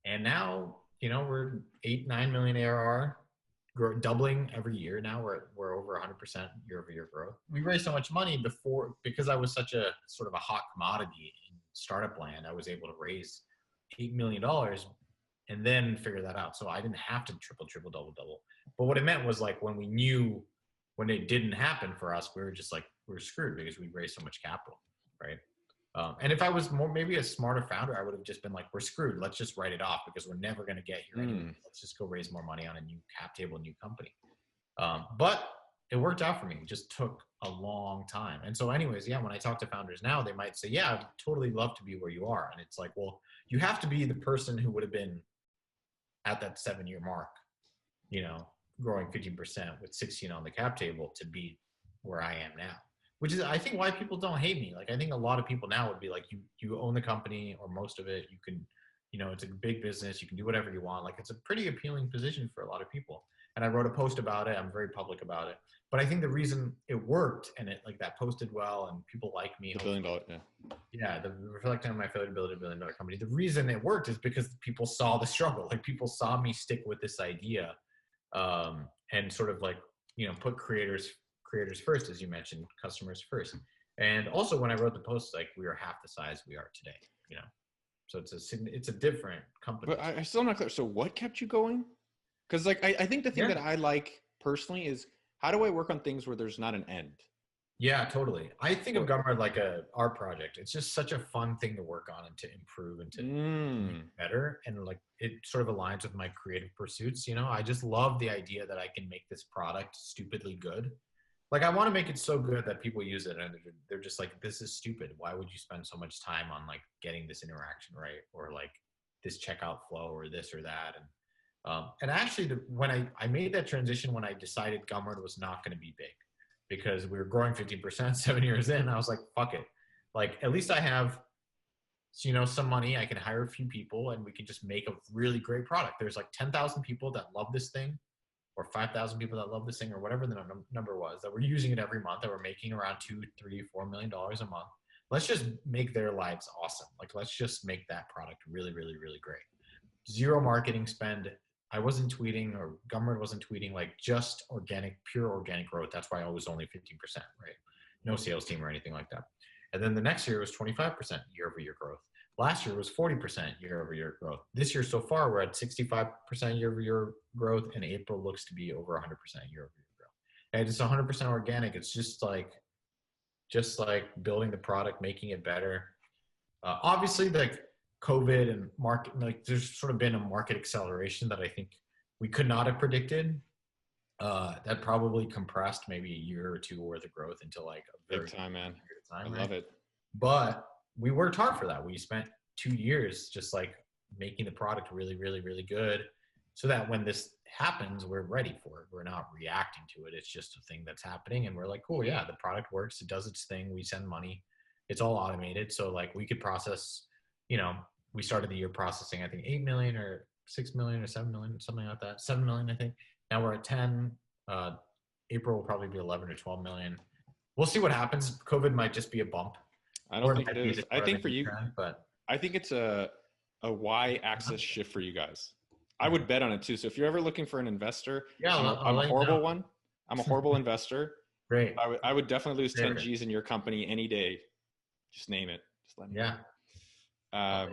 And now, we're 8, 9 million ARR, doubling every year. Now we're over 100% year over year growth. We raised so much money because I was such a sort of a hot commodity in startup land. I was able to raise $8 million and then figure that out. So I didn't have to triple, double. But what it meant was like when it didn't happen for us, we were screwed because we raised so much capital, right? And if I was maybe a smarter founder, I would have just been like, we're screwed. Let's just write it off because we're never going to get here anyway. Let's just go raise more money on a new cap table, new company. But it worked out for me. It just took a long time. And so anyways, yeah, when I talk to founders now, they might say, yeah, I'd totally love to be where you are. And it's like, well, you have to be the person who would have been at that 7-year mark, growing 15% with 16 on the cap table to be where I am now, which is, I think, why people don't hate me. Like, I think a lot of people now would be like, you own the company or most of it. You can, it's a big business. You can do whatever you want. Like, it's a pretty appealing position for a lot of people. And I wrote a post about it. I'm very public about it. But I think the reason it worked and it that posted well and people like me. $1 billion, yeah. Yeah, reflecting on my failure to build $1 billion company. The reason it worked is because people saw the struggle. Like, people saw me stick with this idea, and sort of like, put creators first, as you mentioned, customers first. And also when I wrote the post, like we were half the size we are today, you know? So it's a different company. But I still am not clear. So what kept you going? Because like I think the thing that I like personally is how do I work on things where there's not an end? Yeah, totally. I think of Gumroad like a art project. It's just such a fun thing to work on and to improve and to make better. And like it sort of aligns with my creative pursuits. You know, I just love the idea that I can make this product stupidly good. Like I want to make it so good that people use it and they're just like, this is stupid. Why would you spend so much time on like getting this interaction right, or like this checkout flow or this or that? And actually, when I made that transition, when I decided Gumroad was not going to be big, because we were growing 15% 7 years in, I was like, fuck it. Like, at least I have, you know, some money. I can hire a few people and we can just make a really great product. There's like 10,000 people that love this thing, or 5,000 people that love this thing, or whatever the number was, that were using it every month, that were making around $2, $3, $4 million a month. Let's just make their lives awesome. Like, let's just make that product really, really, really great. Zero marketing spend. I wasn't tweeting, or Gumroad wasn't tweeting, like just organic, pure organic growth. That's why I was only 15%, right? No sales team or anything like that. And then the next year was 25% year-over-year growth. Last year was 40% year-over-year growth. This year so far, we're at 65% year-over-year growth, and April looks to be over 100% year-over-year growth. And it's 100% organic. It's just like building the product, making it better. Obviously, like COVID and market, like there's sort of been a market acceleration that I think we could not have predicted. That probably compressed maybe a year or two worth of growth into like a very big time, man. Time, I love it. But we worked hard for that. We spent 2 years just like making the product really, really, really good, so that when this happens, we're ready for it. We're not reacting to it. It's just a thing that's happening. And we're like, cool, yeah, the product works. It does its thing. We send money. It's all automated. So like we could process, you know, we started the year processing, I think 8 million or 6 million or 7 million, something like that. 7 million, I think. Now we're at 10. April will probably be 11 or 12 million. We'll see what happens. COVID might just be a bump. I don't think it is. I think for you, but I think it's a y-axis shift for you guys. I would bet on it too. So if you're ever looking for an investor, yeah, I'm a horrible one. I'm a horrible investor. Great. I would definitely lose 10 G's in your company any day. Just name it. Just let me know.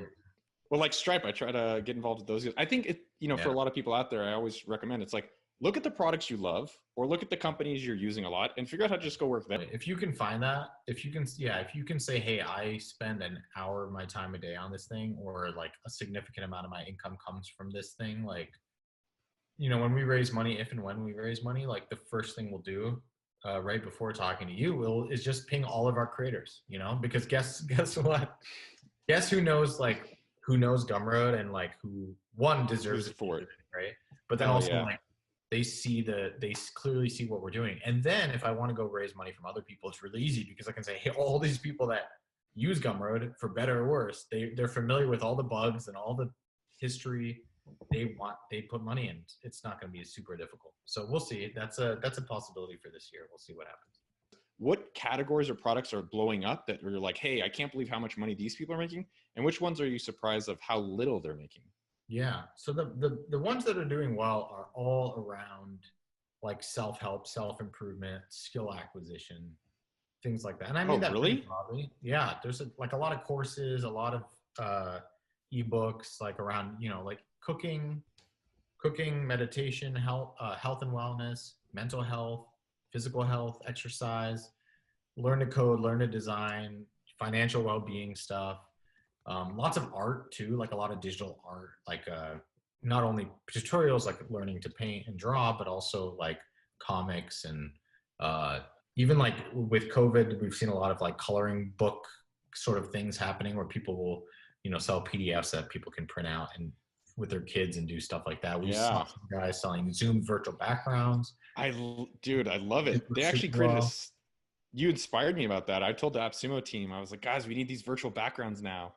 Well, like Stripe, I try to get involved with those guys. I think for a lot of people out there, I always recommend it's like, look at the products you love, or look at the companies you're using a lot, and figure out how to just go work there. If you can find that, if you can say, hey, I spend an hour of my time a day on this thing, or like a significant amount of my income comes from this thing, like, you know, when we raise money, if and when we raise money, like the first thing we'll do right before talking to you is just ping all of our creators, you know, because guess what? Guess who knows Gumroad, and like who one deserves it for it, right? But then like they clearly see what we're doing. And then if I want to go raise money from other people, it's really easy, because I can say, hey, all these people that use Gumroad, for better or worse, they're familiar with all the bugs and all the history. They put money in. It's not going to be super difficult. So we'll see. That's a possibility for this year. We'll see what happens. What categories or products are blowing up that you're like, hey, I can't believe how much money these people are making? And which ones are you surprised of how little they're making? Yeah. So the ones that are doing well are all around like self-help, self-improvement, skill acquisition, things like that. And I mean that really? Broadly. Yeah. There's a lot of courses, a lot of ebooks, like around, you know, like cooking, meditation, health and wellness, mental health, physical health, exercise, learn to code, learn to design, financial well-being stuff. Lots of art too, like a lot of digital art, like not only tutorials like learning to paint and draw, but also like comics, and even like with COVID, we've seen a lot of like coloring book sort of things happening, where people will, you know, sell PDFs that people can print out and with their kids and do stuff like that. We saw some guys selling Zoom virtual backgrounds. Dude, I love it. They actually created this. You inspired me about that. I told the AppSumo team, I was like, guys, we need these virtual backgrounds now.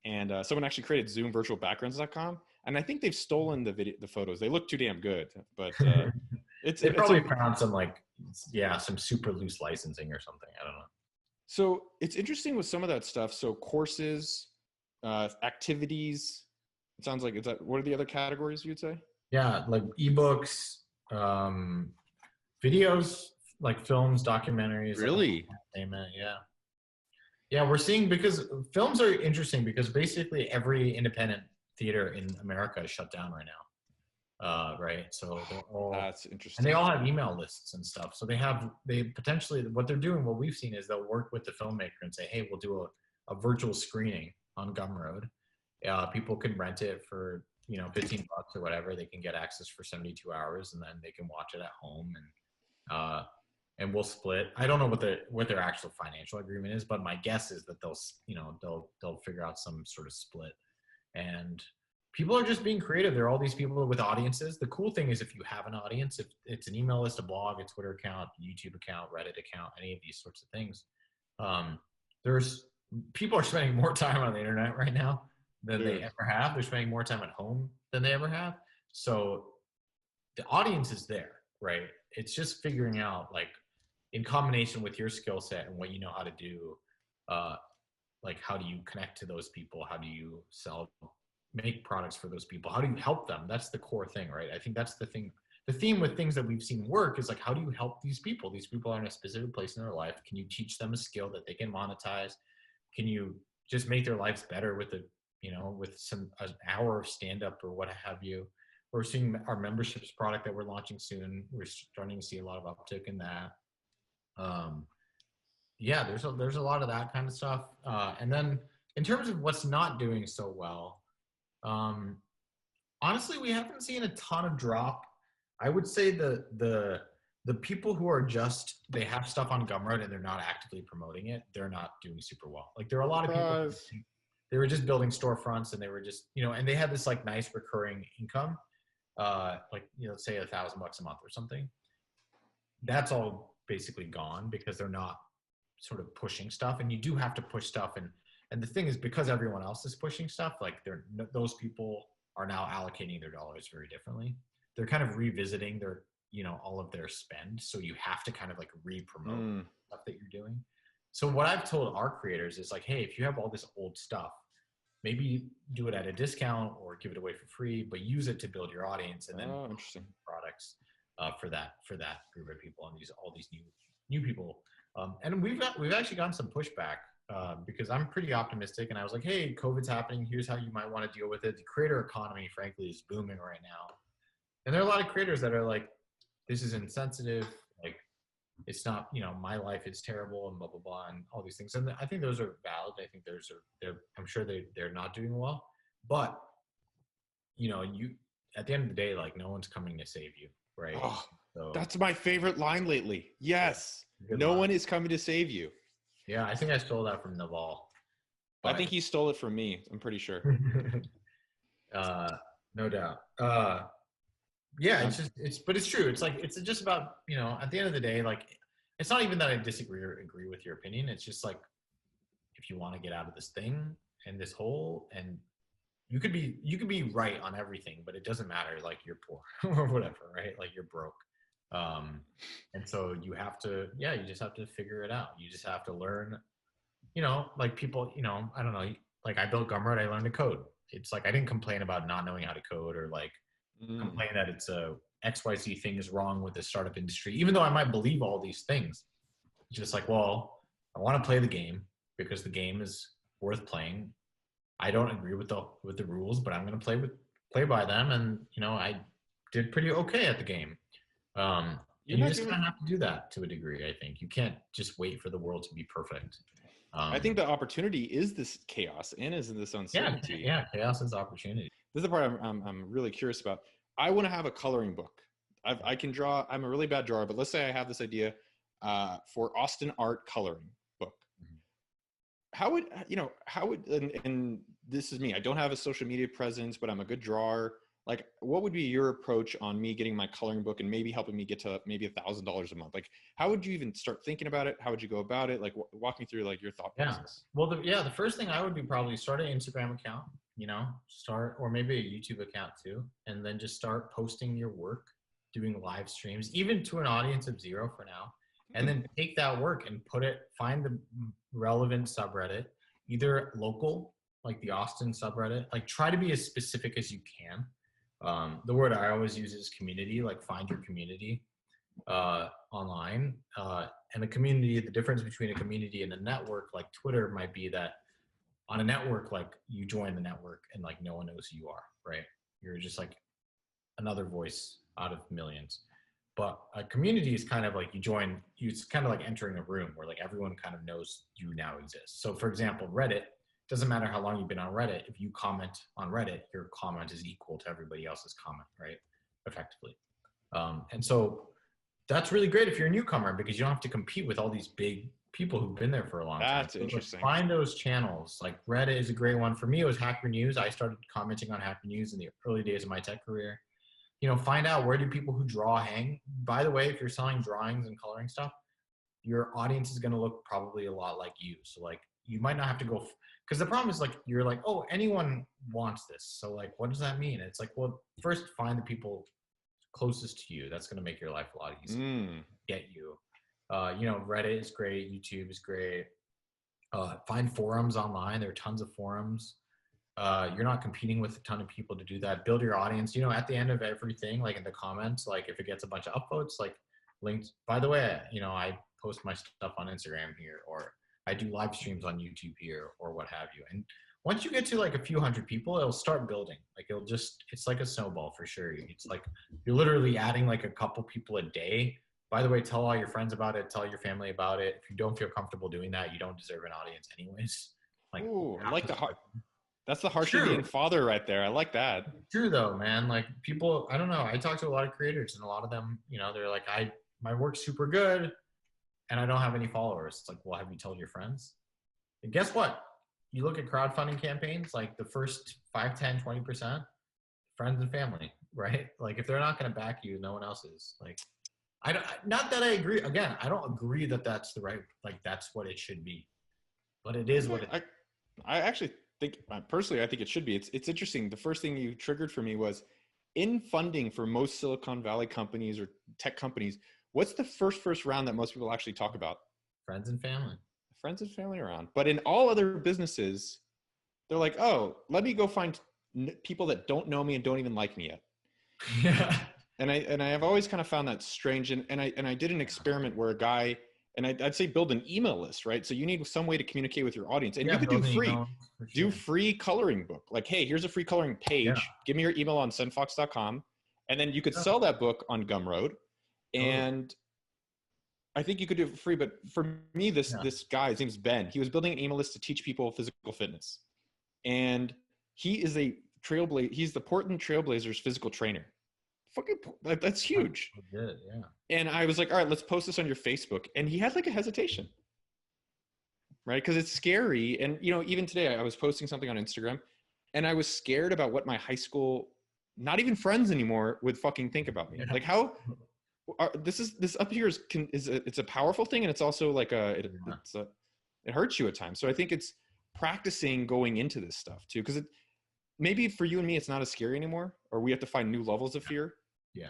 And someone actually created zoomvirtualbackgrounds.com, and I think they've stolen the photos. They look too damn good, but they probably found some super loose licensing or something. I don't know. So it's interesting with some of that stuff. So courses, activities. It sounds like what are the other categories you'd say? Yeah, like ebooks, videos, like films, documentaries. Really? Entertainment, yeah. Yeah, we're seeing, because films are interesting because basically every independent theater in America is shut down right now. Right. So they're all, That's and interesting. they all have email lists and stuff. So they potentially, what they're doing, what we've seen is they'll work with the filmmaker and say, hey, we'll do a virtual screening on Gumroad. People can rent it for, $15 or whatever. They can get access for 72 hours and then they can watch it at home, and we'll split. I don't know what their actual financial agreement is, but my guess is that they'll figure out some sort of split. And people are just being creative. There are all these people with audiences. The cool thing is, if you have an audience, if it's an email list, a blog, a Twitter account, YouTube account, Reddit account, any of these sorts of things, there's people are spending more time on the internet right now than they ever have. They're spending more time at home than they ever have. So the audience is there, right? It's just figuring out, like, in combination with your skill set and what you know how to do, like, how do you connect to those people? How do you make products for those people? How do you help them? That's the core thing, right? I think that's the thing. The theme with things that we've seen work is, like, how do you help these people? These people are in a specific place in their life. Can you teach them a skill that they can monetize? Can you just make their lives better with with an hour of stand-up or what have you? We're seeing our memberships product that we're launching soon. We're starting to see a lot of uptick in that. Yeah, there's a lot of that kind of stuff. And then in terms of what's not doing so well, honestly, we haven't seen a ton of drop. I would say the people who are they have stuff on Gumroad and they're not actively promoting it, they're not doing super well. Like, there are a lot of people, they were just building storefronts and they were just, and they had this, like, nice recurring income, like, say $1,000 a month or something. That's all basically gone because they're not sort of pushing stuff, and you do have to push stuff. And the thing is, because everyone else is pushing stuff, like, those people are now allocating their dollars very differently. They're kind of revisiting their, all of their spend. So you have to kind of, like, re-promote stuff that you're doing. So what I've told our creators is, like, hey, if you have all this old stuff, maybe do it at a discount or give it away for free, but use it to build your audience, and then interesting products for that group of people, and all these new people. And we've actually gotten some pushback because I'm pretty optimistic, and I was like, hey, COVID's happening. Here's how you might want to deal with it. The creator economy, frankly, is booming right now. And there are a lot of creators that are like, this is insensitive. Like, it's not, my life is terrible and blah, blah, blah, and all these things. And I think those are valid. I think I'm sure they're not doing well. But, at the end of the day, like, no one's coming to save you, right? Oh, so, that's my favorite line lately. Yes. Yeah, no one is coming to save you. Yeah, I think I stole that from Naval. I think he stole it from me. I'm pretty sure. No doubt. Yeah, but it's true. It's like, it's just about, at the end of the day, like, it's not even that I disagree or agree with your opinion. It's just like, if you want to get out of this thing and this hole, and you could be right on everything, but it doesn't matter. Like, you're poor or whatever, right? Like, you're broke. And so you just have to figure it out. You just have to learn, like, people, I don't know, like, I built Gumroad, I learned to code. It's like, I didn't complain about not knowing how to code, or, like, complain that it's a XYZ thing is wrong with the startup industry, even though I might believe all these things. It's just like, well, I want to play the game because the game is worth playing. I don't agree with the rules, but I'm going to play by them. And, I did pretty okay at the game. You just kind of have to do that to a degree. I think you can't just wait for the world to be perfect. I think the opportunity is this chaos and is this uncertainty. Yeah, chaos is opportunity. This is the part I'm really curious about. I want to have a coloring book. I can draw. I'm a really bad drawer, but let's say I have this idea for Austin art coloring book. How would and this is me. I don't have a social media presence, but I'm a good drawer. Like, what would be your approach on me getting my coloring book and maybe helping me get to maybe $1,000 a month? Like, how would you even start thinking about it? How would you go about it? Like, walk me through, like, your thought process. Well, the first thing I would do, probably start an Instagram account, or maybe a YouTube account too. And then just start posting your work, doing live streams, even to an audience of 0 for now. And then take that work and find the relevant subreddit, either local, like the Austin subreddit, like, try to be as specific as you can. The word I always use is community, like, find your community. online. And a community, the difference between a community and a network like Twitter might be that on a network, like you join the network and like no one knows who you are, right? You're just like another voice out of millions. But a community is kind of like it's kind of like entering a room where like everyone kind of knows you now exist. So for example, Reddit, doesn't matter how long you've been on Reddit, if you comment on Reddit, your comment is equal to everybody else's comment, right? Effectively. And so that's really great if you're a newcomer because you don't have to compete with all these big people who've been there for a long time. That's interesting. Find those channels. Like Reddit is a great one. For me, it was Hacker News. I started commenting on Hacker News in the early days of my tech career. Find out where do people who draw hang. By the way, if you're selling drawings and coloring stuff, your audience is going to look probably a lot like you. So like you might not have to go, because the problem is like, you're like, oh, anyone wants this. So like, what does that mean? It's like, well, first find the people closest to you. That's going to make your life a lot easier. Get you. Reddit is great. YouTube is great. Find forums online. There are tons of forums. You're not competing with a ton of people to do that. Build your audience. At the end of everything, like in the comments, like if it gets a bunch of upvotes, like linked. By the way, I post my stuff on Instagram here, or I do live streams on YouTube here, or what have you. And once you get to like a few hundred people, it'll start building. Like it's like a snowball for sure. It's like you're literally adding like a couple people a day. By the way, tell all your friends about it. Tell your family about it. If you don't feel comfortable doing that, you don't deserve an audience anyways. Like, ooh, I like the heart. That's the harsh Indian father right there. I like that. True though, man. Like people, I don't know. I talk to a lot of creators and a lot of them, they're like, my work's super good and I don't have any followers. It's like, well, have you told your friends? And guess what? You look at crowdfunding campaigns, like the first 5, 10, 20%, friends and family, right? Like if they're not going to back you, no one else is. Like, not that I agree. Again, I don't agree that that's the right, like that's what it should be, but it is what it. I actually think personally, I think it should be. It's interesting. The first thing you triggered for me was in funding for most Silicon Valley companies or tech companies. What's the first round that most people actually talk about? Friends and family. Friends and family around. But in all other businesses, they're like, oh, let me go find people that don't know me and don't even like me yet. Yeah. And I have always kind of found that strange. And I did an experiment where a guy, and I'd say build an email list, right? So you need some way to communicate with your audience. And you could do free. Do free coloring book. Like, hey, here's a free coloring page. Yeah. Give me your email on sendfox.com. And then you could sell that book on Gumroad. And I think you could do it for free. But for me, this guy, his name's Ben. He was building an email list to teach people physical fitness. And he is a trailblazer. He's the Portland Trailblazers physical trainer. Fucking, that's huge. Good, yeah. And I was like, all right, let's post this on your Facebook. And he had like a hesitation, right? Because it's scary. And, even today I was posting something on Instagram and I was scared about what my high school, not even friends anymore, would fucking think about me. Yeah. Like this up here it's a powerful thing. And it's also like it hurts you at times. So I think it's practicing going into this stuff too. Because maybe for you and me, it's not as scary anymore, or we have to find new levels of fear. Yeah.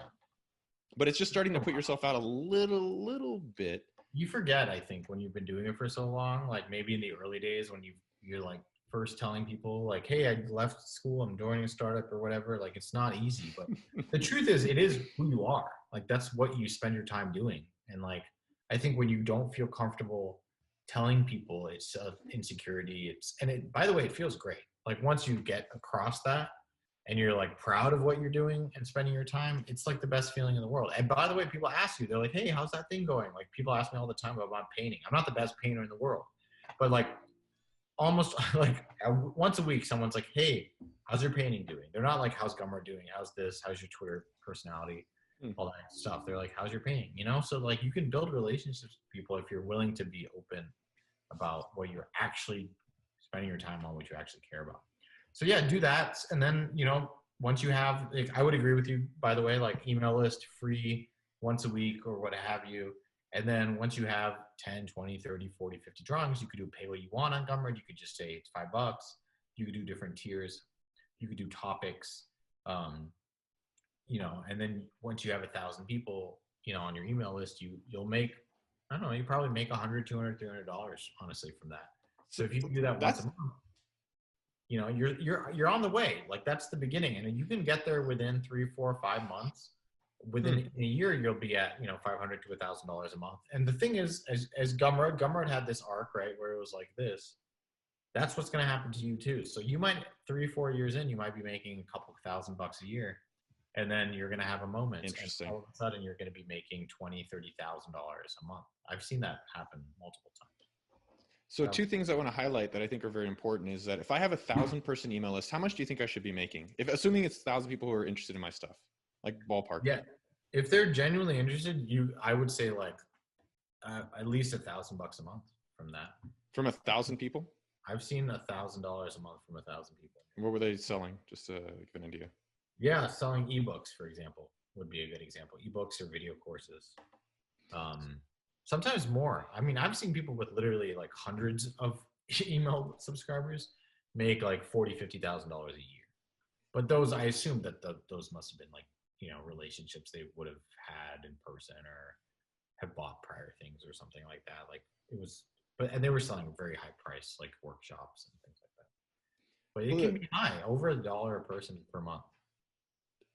But it's just starting to put yourself out a little bit. You forget, I think, when you've been doing it for so long, like maybe in the early days when you're like first telling people like, hey, I left school, I'm joining a startup or whatever. Like it's not easy, but the truth is it is who you are. Like that's what you spend your time doing. And like, I think when you don't feel comfortable telling people it's insecurity, by the way, it feels great. Like once you get across that and you're like proud of what you're doing and spending your time, it's like the best feeling in the world. And by the way, people ask you, they're like, hey, how's that thing going? Like people ask me all the time about my painting. I'm not the best painter in the world, but like almost like once a week, someone's like, hey, how's your painting doing? They're not like, how's Gumroad doing? How's this? How's your Twitter personality? All that stuff. They're like, how's your painting? So like you can build relationships with people if you're willing to be open about what you're actually spending your time on, what you actually care about. So yeah, do that. And then, once you have, like, I would agree with you, by the way, like email list free once a week or what have you. And then once you have 10, 20, 30, 40, 50 drawings, you could do pay what you want on Gumroad. You could just say it's $5. You could do different tiers. You could do topics, and then once you have 1,000 people, on your email list, you'll make, I don't know, you probably make $100, $200, $300 honestly from that. So if you can do that once a month, you're on the way. Like that's the beginning, and you can get there within 3, 4, 5 months within a year, you'll be at, $500 to $1,000 a month. And the thing is, as Gumroad had this arc, right, where it was like this. That's what's going to happen to you too. So you might 3-4 years in, you might be making a couple $1,000 a year, and then you're going to have a moment. Interesting. And all of a sudden, you're going to be making $20,000, $30,000 a month. I've seen that happen multiple times. So two things I want to highlight that I think are very important is that if I have 1,000-person email list, how much do you think I should be making? If assuming it's 1,000 people who are interested in my stuff, like ballpark. Yeah, if they're genuinely interested, I would say like at least $1,000 a month from that. From 1,000 people? I've seen $1,000 a month from 1,000 people. What were they selling? Just to give an idea. Yeah, selling ebooks, for example, would be a good example. Ebooks or video courses. Sometimes more. I mean, I've seen people with literally like hundreds of email subscribers make like $40,000, $50,000 a year. But those, I assume that those must have been like, relationships they would have had in person or have bought prior things or something like that. Like it was. And they were selling very high price, like workshops and things like that. But it can be high, over $1 a person per month.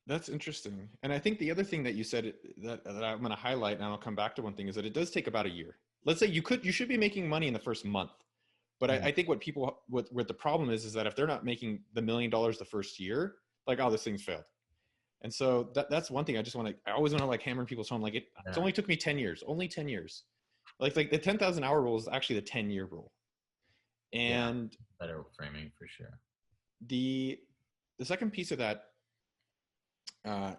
That's interesting. And I think the other thing that you said that I'm going to highlight, and I'll come back to one thing, is that it does take about a year. Let's say you should be making money in the first month. But I think what the problem is that if they're not making the $1 million the first year, like, oh, this thing's failed. And so that's one thing I always want to like hammer people's home. Like it only took me 10 years, only 10 years. Like the 10,000 hour rule is actually the 10-year rule. And better framing for sure. The second piece of that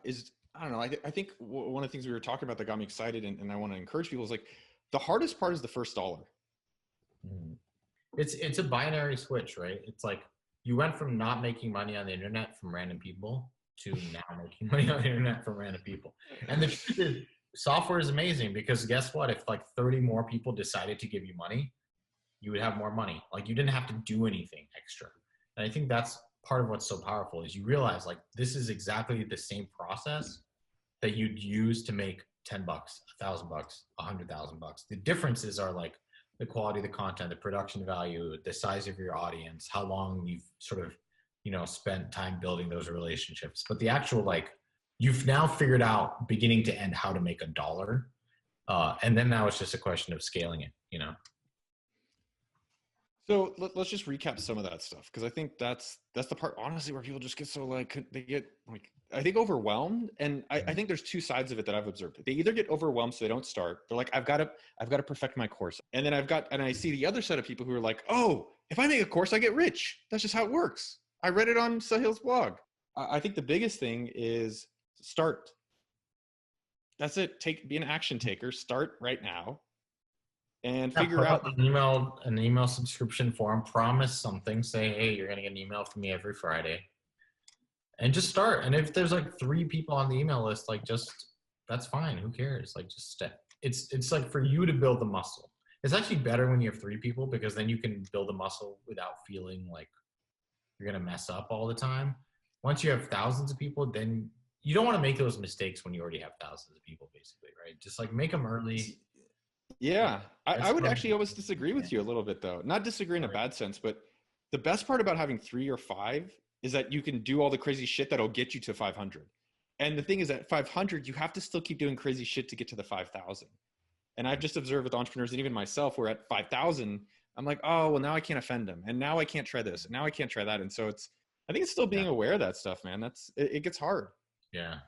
is, I don't know, I think one of the things we were talking about that got me excited and I want to encourage people is like, the hardest part is the first dollar. It's a binary switch, right? It's like you went from not making money on the internet from random people to now making money on the internet from random people. And the truth is, software is amazing because guess what? If like 30 more people decided to give you money, you would have more money. Like you didn't have to do anything extra. And I think that's part of what's so powerful is you realize like this is exactly the same process that you'd use to make $10, $1,000, $100,000. The differences are like the quality of the content, the production value, the size of your audience, how long you've sort of, spent time building those relationships. But the actual like, you've now figured out beginning to end how to make $1. And then now it's just a question of scaling it, So let's just recap some of that stuff. Cause I think that's the part, honestly, where people just get so like, they get like, I think overwhelmed. And I think there's two sides of it that I've observed. They either get overwhelmed so they don't start. They're like, I've got to perfect my course. And then I see the other set of people who are like, oh, if I make a course, I get rich. That's just how it works. I read it on Sahil's blog. I think the biggest thing is start. That's it. Be an action taker. Start right now and figure out an email subscription form. Promise something. Say, hey, you're going to get an email from me every Friday. And just start. And if there's like 3 people on the email list, like that's fine. Who cares? Like just step. It's like for you to build the muscle. It's actually better when you have 3 people because then you can build a muscle without feeling like you're going to mess up all the time. Once you have thousands of people, then you don't want to make those mistakes when you already have thousands of people, basically, right? Just like make them early. Yeah. I would actually always disagree with you a little bit though. Not disagree in a bad sense, but the best part about having 3 or 5 is that you can do all the crazy shit that'll get you to 500. And the thing is at 500, you have to still keep doing crazy shit to get to the 5,000. And I've just observed with entrepreneurs and even myself, where at 5,000, I'm like, oh, well, now I can't offend them. And now I can't try this. And now I can't try that. And so I think it's still being aware of that stuff, man. It gets hard. Yeah.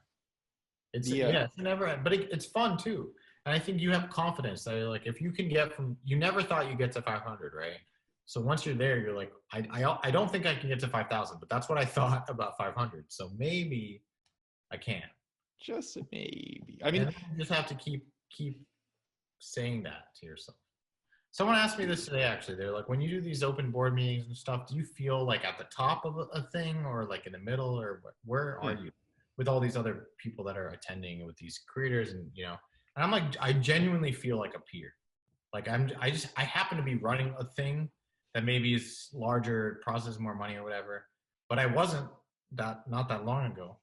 It's never, but it's fun too. And I think you have confidence that like, if you can get you never thought you'd get to 500, right? So once you're there, you're like, I don't think I can get to 5,000, but that's what I thought about 500. So maybe I can. Just maybe. I mean, you just have to keep saying that to yourself. Someone asked me this today, actually. They're like, when you do these open board meetings and stuff, do you feel like at the top of a thing or like in the middle or where are you with all these other people that are attending with these creators and, and I'm like, I genuinely feel like a peer. Like I happen to be running a thing that maybe is larger, processes more money or whatever, but I wasn't not that long ago.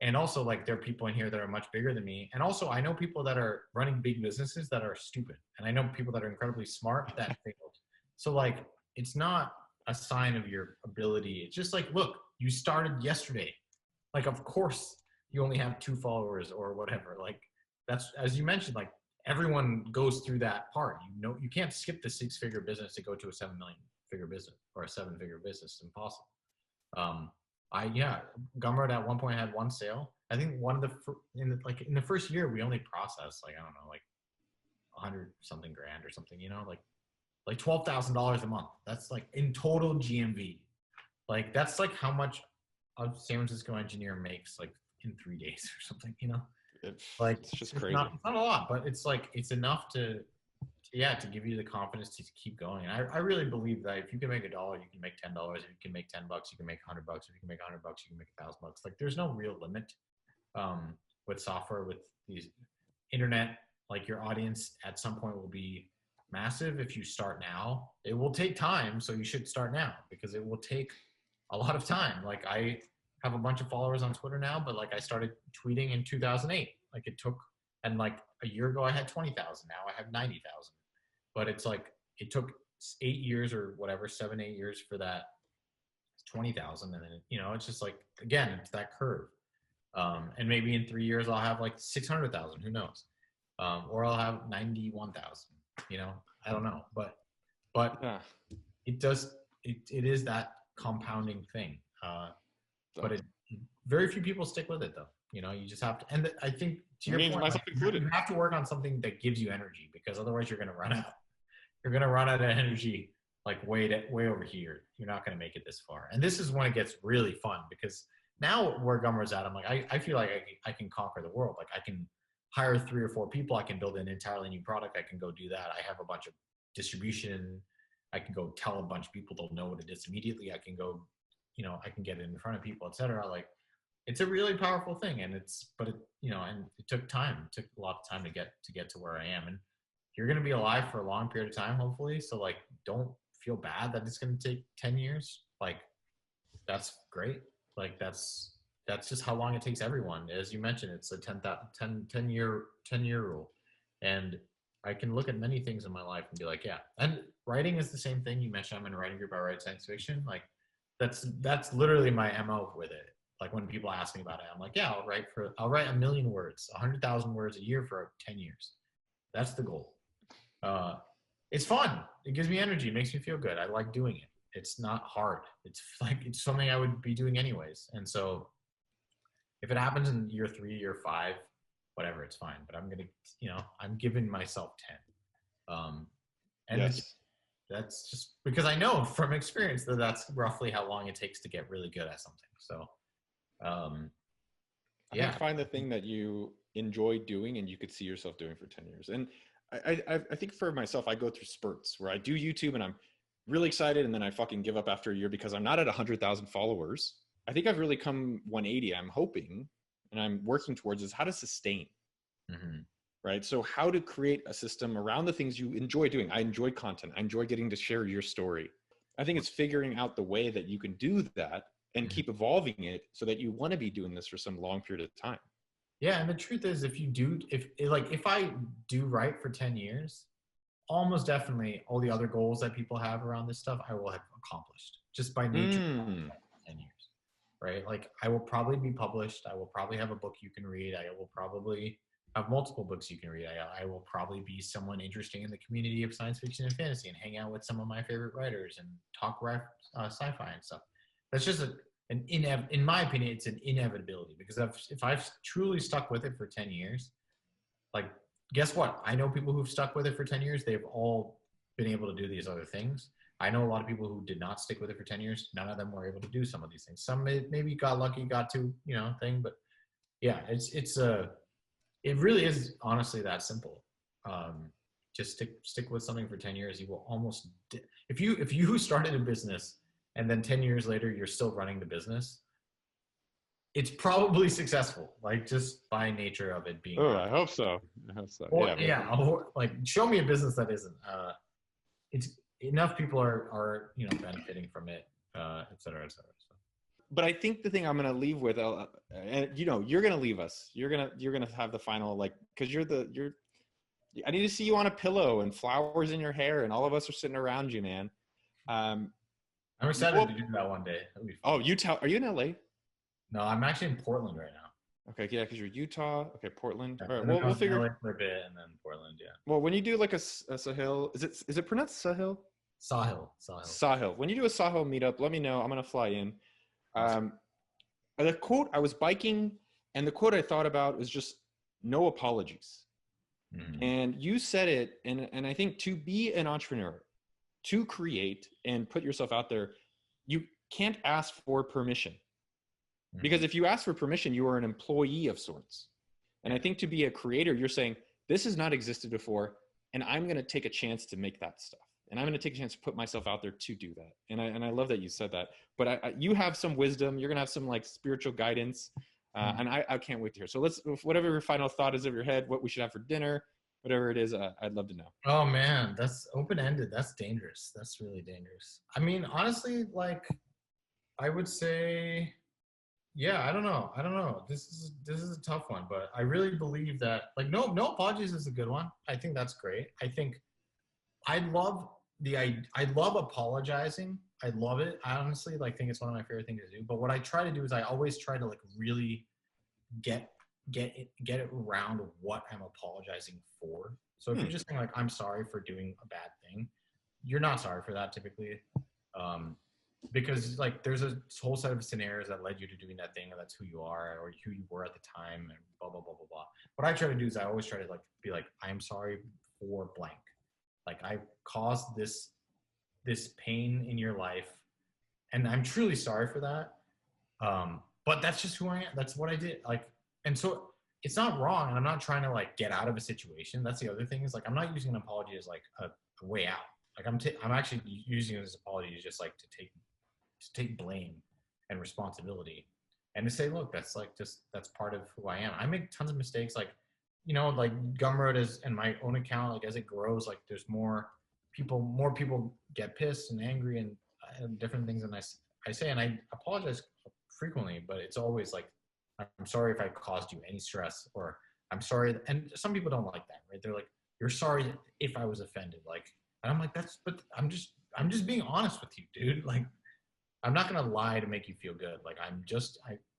And also like there are people in here that are much bigger than me. And also I know people that are running big businesses that are stupid. And I know people that are incredibly smart that failed. So like, it's not a sign of your ability. It's just like, look, you started yesterday. Like, of course you only have 2 followers or whatever. Like that's, as you mentioned, like everyone goes through that part. You know, you can't skip the 6-figure business to go to a 7 million figure business or a 7-figure business. It's impossible. Gumroad at one point had one sale. I think one of the in the first year we only processed like, I don't know, like 100 something grand or something, you know, like $12,000 a month. That's like in total GMV. Like that's like how much a San Francisco engineer makes like in 3 days or something, you know. Like it's just crazy. It's not a lot, but it's like it's enough to give you the confidence to keep going. And I really believe that if you can make $1, you can make $10. If you can make $10, you can make $100. If you can make $100, you can make $1,000. Like there's no real limit with software, with these internet. Like your audience at some point will be massive if you start now. It will take time, so you should start now because it will take a lot of time. Like I have a bunch of followers on Twitter now, but like I started tweeting in 2008. Like it took, and like a year ago I had 20,000. Now I have 90,000. But it's like it took 8 years or whatever, 7, 8 years for that 20,000, and then you know it's just like again it's that curve. And maybe in 3 years I'll have like 600,000. Who knows? Or I'll have 91,000. You know, I don't know. But Yeah. it does. It is that compounding thing. But very few people stick with it though. You know, you just have to. And I think to your point, myself included, you have to work on something that gives you energy because otherwise you're going to run out. You're going to run out of energy like way over here. You're not going to make it this far. And this is when it gets really fun because now where Gumroad's at, I'm like, I feel like I can conquer the world. Like I can hire 3 or 4 people. I can build an entirely new product. I can go do that. I have a bunch of distribution. I can go tell a bunch of people. They'll know what it is immediately. I can go, you know, I can get it in front of people, etc. Like it's a really powerful thing. And you know, and it took time. It took a lot of time to get to where I am. And you're going to be alive for a long period of time, hopefully. So like, don't feel bad that it's going to take 10 years. Like that's great. Like that's just how long it takes everyone. As you mentioned, it's a 10 year rule. And I can look at many things in my life and be like, yeah. And writing is the same thing. You mentioned I'm in a writing group. I write science fiction. Like that's literally my MO with it. Like when people ask me about it, I'm like, yeah, I'll write 1 million words, 100,000 words a year for 10 years. That's the goal. It's fun. It gives me energy. It makes me feel good. I like doing it. It's not hard. It's like, it's something I would be doing anyways. And so if it happens in year 3, year 5, whatever, it's fine. But I'm going to, you know, I'm giving myself 10. And yes. That's just because I know from experience that that's roughly how long it takes to get really good at something. So, I find the thing that you enjoy doing and you could see yourself doing for 10 years. And I think for myself, I go through spurts where I do YouTube and I'm really excited and then I fucking give up after a year because I'm not at 100,000 followers. I think I've really come 180. I'm hoping and I'm working towards is how to sustain. Mm-hmm. Right? So how to create a system around the things you enjoy doing. I enjoy content. I enjoy getting to share your story. I think it's figuring out the way that you can do that and keep evolving it so that you want to be doing this for some long period of time. Yeah, and the truth is, if I do write for 10 years, almost definitely all the other goals that people have around this stuff, I will have accomplished just by nature of 10 years, right? Like I will probably be published. I will probably have a book you can read. I will probably have multiple books you can read. I will probably be someone interesting in the community of science fiction and fantasy and hang out with some of my favorite writers and talk sci-fi and stuff. That's just in my opinion, it's an inevitability because if I've truly stuck with it for 10 years, like, guess what? I know people who've stuck with it for 10 years. They've all been able to do these other things. I know a lot of people who did not stick with it for 10 years. None of them were able to do some of these things. Some maybe got lucky, got to, thing, but yeah, it really is honestly that simple. Just stick with something for 10 years. You will almost, if you started a business and then 10 years later, you're still running the business, it's probably successful, like just by nature of it being. Oh, I hope so. Or, like show me a business that isn't. It's enough people are benefiting from it, et cetera, et cetera. So. But I think the thing I'm going to leave with, and you're going to leave us. You're going to have the final, like, because I need to see you on a pillow and flowers in your hair, and all of us are sitting around you, man. I'm excited to do that one day. Oh, are you in LA? No, I'm actually in Portland right now. Okay, yeah, because you're Utah. Okay, Portland. Yeah, All right, and then well, I we'll was in figure. LA for a bit, and then Portland. Yeah, Well, when you do like a Sahil, is it pronounced Sahil? Sahil. Sahil. When you do a Sahil meetup, let me know. I'm gonna fly in. Awesome. Um, the quote, I was biking, and the quote I thought about was just no apologies. Mm-hmm. And you said it, and I think to be an entrepreneur, to create and put yourself out there, you can't ask for permission. Because if you ask for permission, you are an employee of sorts. And I think to be a creator, you're saying, this has not existed before, and I'm going to take a chance to make that stuff. And I'm going to take a chance to put myself out there to do that. And I love that you said that. But you have some wisdom. You're going to have some like spiritual guidance. And I can't wait to hear. So let's, whatever your final thought is of your head, what we should have for dinner, whatever it is, I'd love to know. Oh man, that's open-ended. That's dangerous. That's really dangerous. I mean, honestly, like I would say, yeah, I don't know. I don't know. This is a tough one, but I really believe that like no apologies is a good one. I think that's great. I think I love I love apologizing. I love it. I honestly like think it's one of my favorite things to do. But what I try to do is I always try to like really get get it around what I'm apologizing for. So if you're just saying like I'm sorry for doing a bad thing, you're not sorry for that typically. Because like there's a whole set of scenarios that led you to doing that thing, and that's who you are or who you were at the time, and blah blah blah blah blah. What I try to do is I always try to like be like I am sorry for blank, like I caused this pain in your life, and I'm truly sorry for that. But that's just who I am. That's what I did. Like, and so it's not wrong, and I'm not trying to like get out of a situation. That's the other thing is like I'm not using an apology as like a way out. Like I'm actually using this apology just like to take blame and responsibility and to say, look, that's like that's part of who I am. I make tons of mistakes, like like Gumroad is and my own account, like as it grows, like there's more people get pissed and angry and different things than I say, and I apologize frequently, but it's always like I'm sorry if I caused you any stress, or I'm sorry. And some people don't like that, right? They're like, you're sorry if I was offended, like, and I'm like, but I'm just being honest with you, dude. Like, I'm not gonna lie to make you feel good. Like I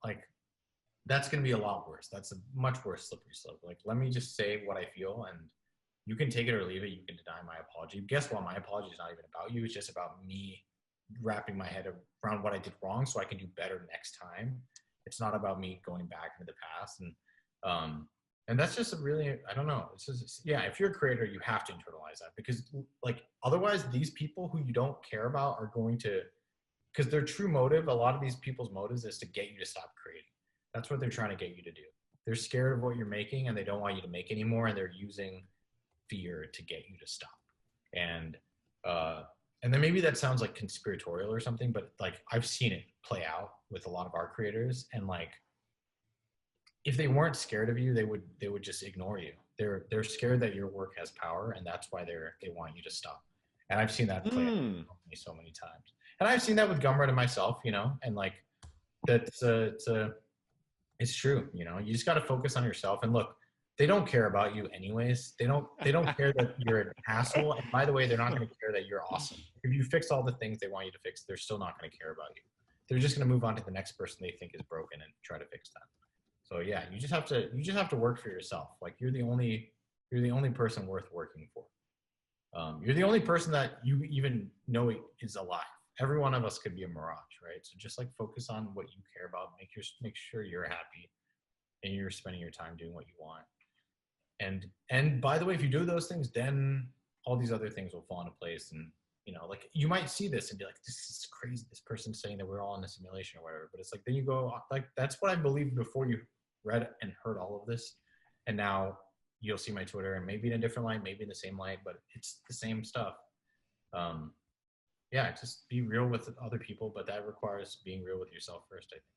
like that's gonna be a lot worse. That's a much worse slippery slope. Like let me just say what I feel, and you can take it or leave it. You can deny my apology. Guess what? My apology is not even about you. It's just about me wrapping my head around what I did wrong so I can do better next time. It's not about me going back into the past. And that's just a really, I don't know. It's just, yeah, if you're a creator, you have to internalize that, because like otherwise these people who you don't care about are going to, because their true motive, a lot of these people's motives is to get you to stop creating. That's what they're trying to get you to do. They're scared of what you're making and they don't want you to make anymore, and they're using fear to get you to stop. And then maybe that sounds like conspiratorial or something, but like I've seen it play out with a lot of our creators, and like if they weren't scared of you, they would just ignore you. They're scared that your work has power, and that's why they want you to stop. And I've seen that play out so many times. And I've seen that with Gumroad and myself, and like that's it's true. You just got to focus on yourself. And look, they don't care about you anyways. They don't care that you're an asshole. And by the way, they're not going to care that you're awesome. If you fix all the things they want you to fix, they're still not going to care about you. They're just going to move on to the next person they think is broken and try to fix that. So yeah, you just have to work for yourself. Like you're the only person worth working for. You're the only person that you even know is alive. Every one of us could be a mirage, right? So just like focus on what you care about. Make sure you're happy and you're spending your time doing what you want. And by the way, if you do those things, then all these other things will fall into place. And like you might see this and be like, this is crazy. This person's saying that we're all in a simulation or whatever. But it's like, then you go like, that's what I believed before you read and heard all of this. And now you'll see my Twitter, and maybe in a different light, maybe in the same light, but it's the same stuff. Yeah, just be real with other people, but that requires being real with yourself first, I think.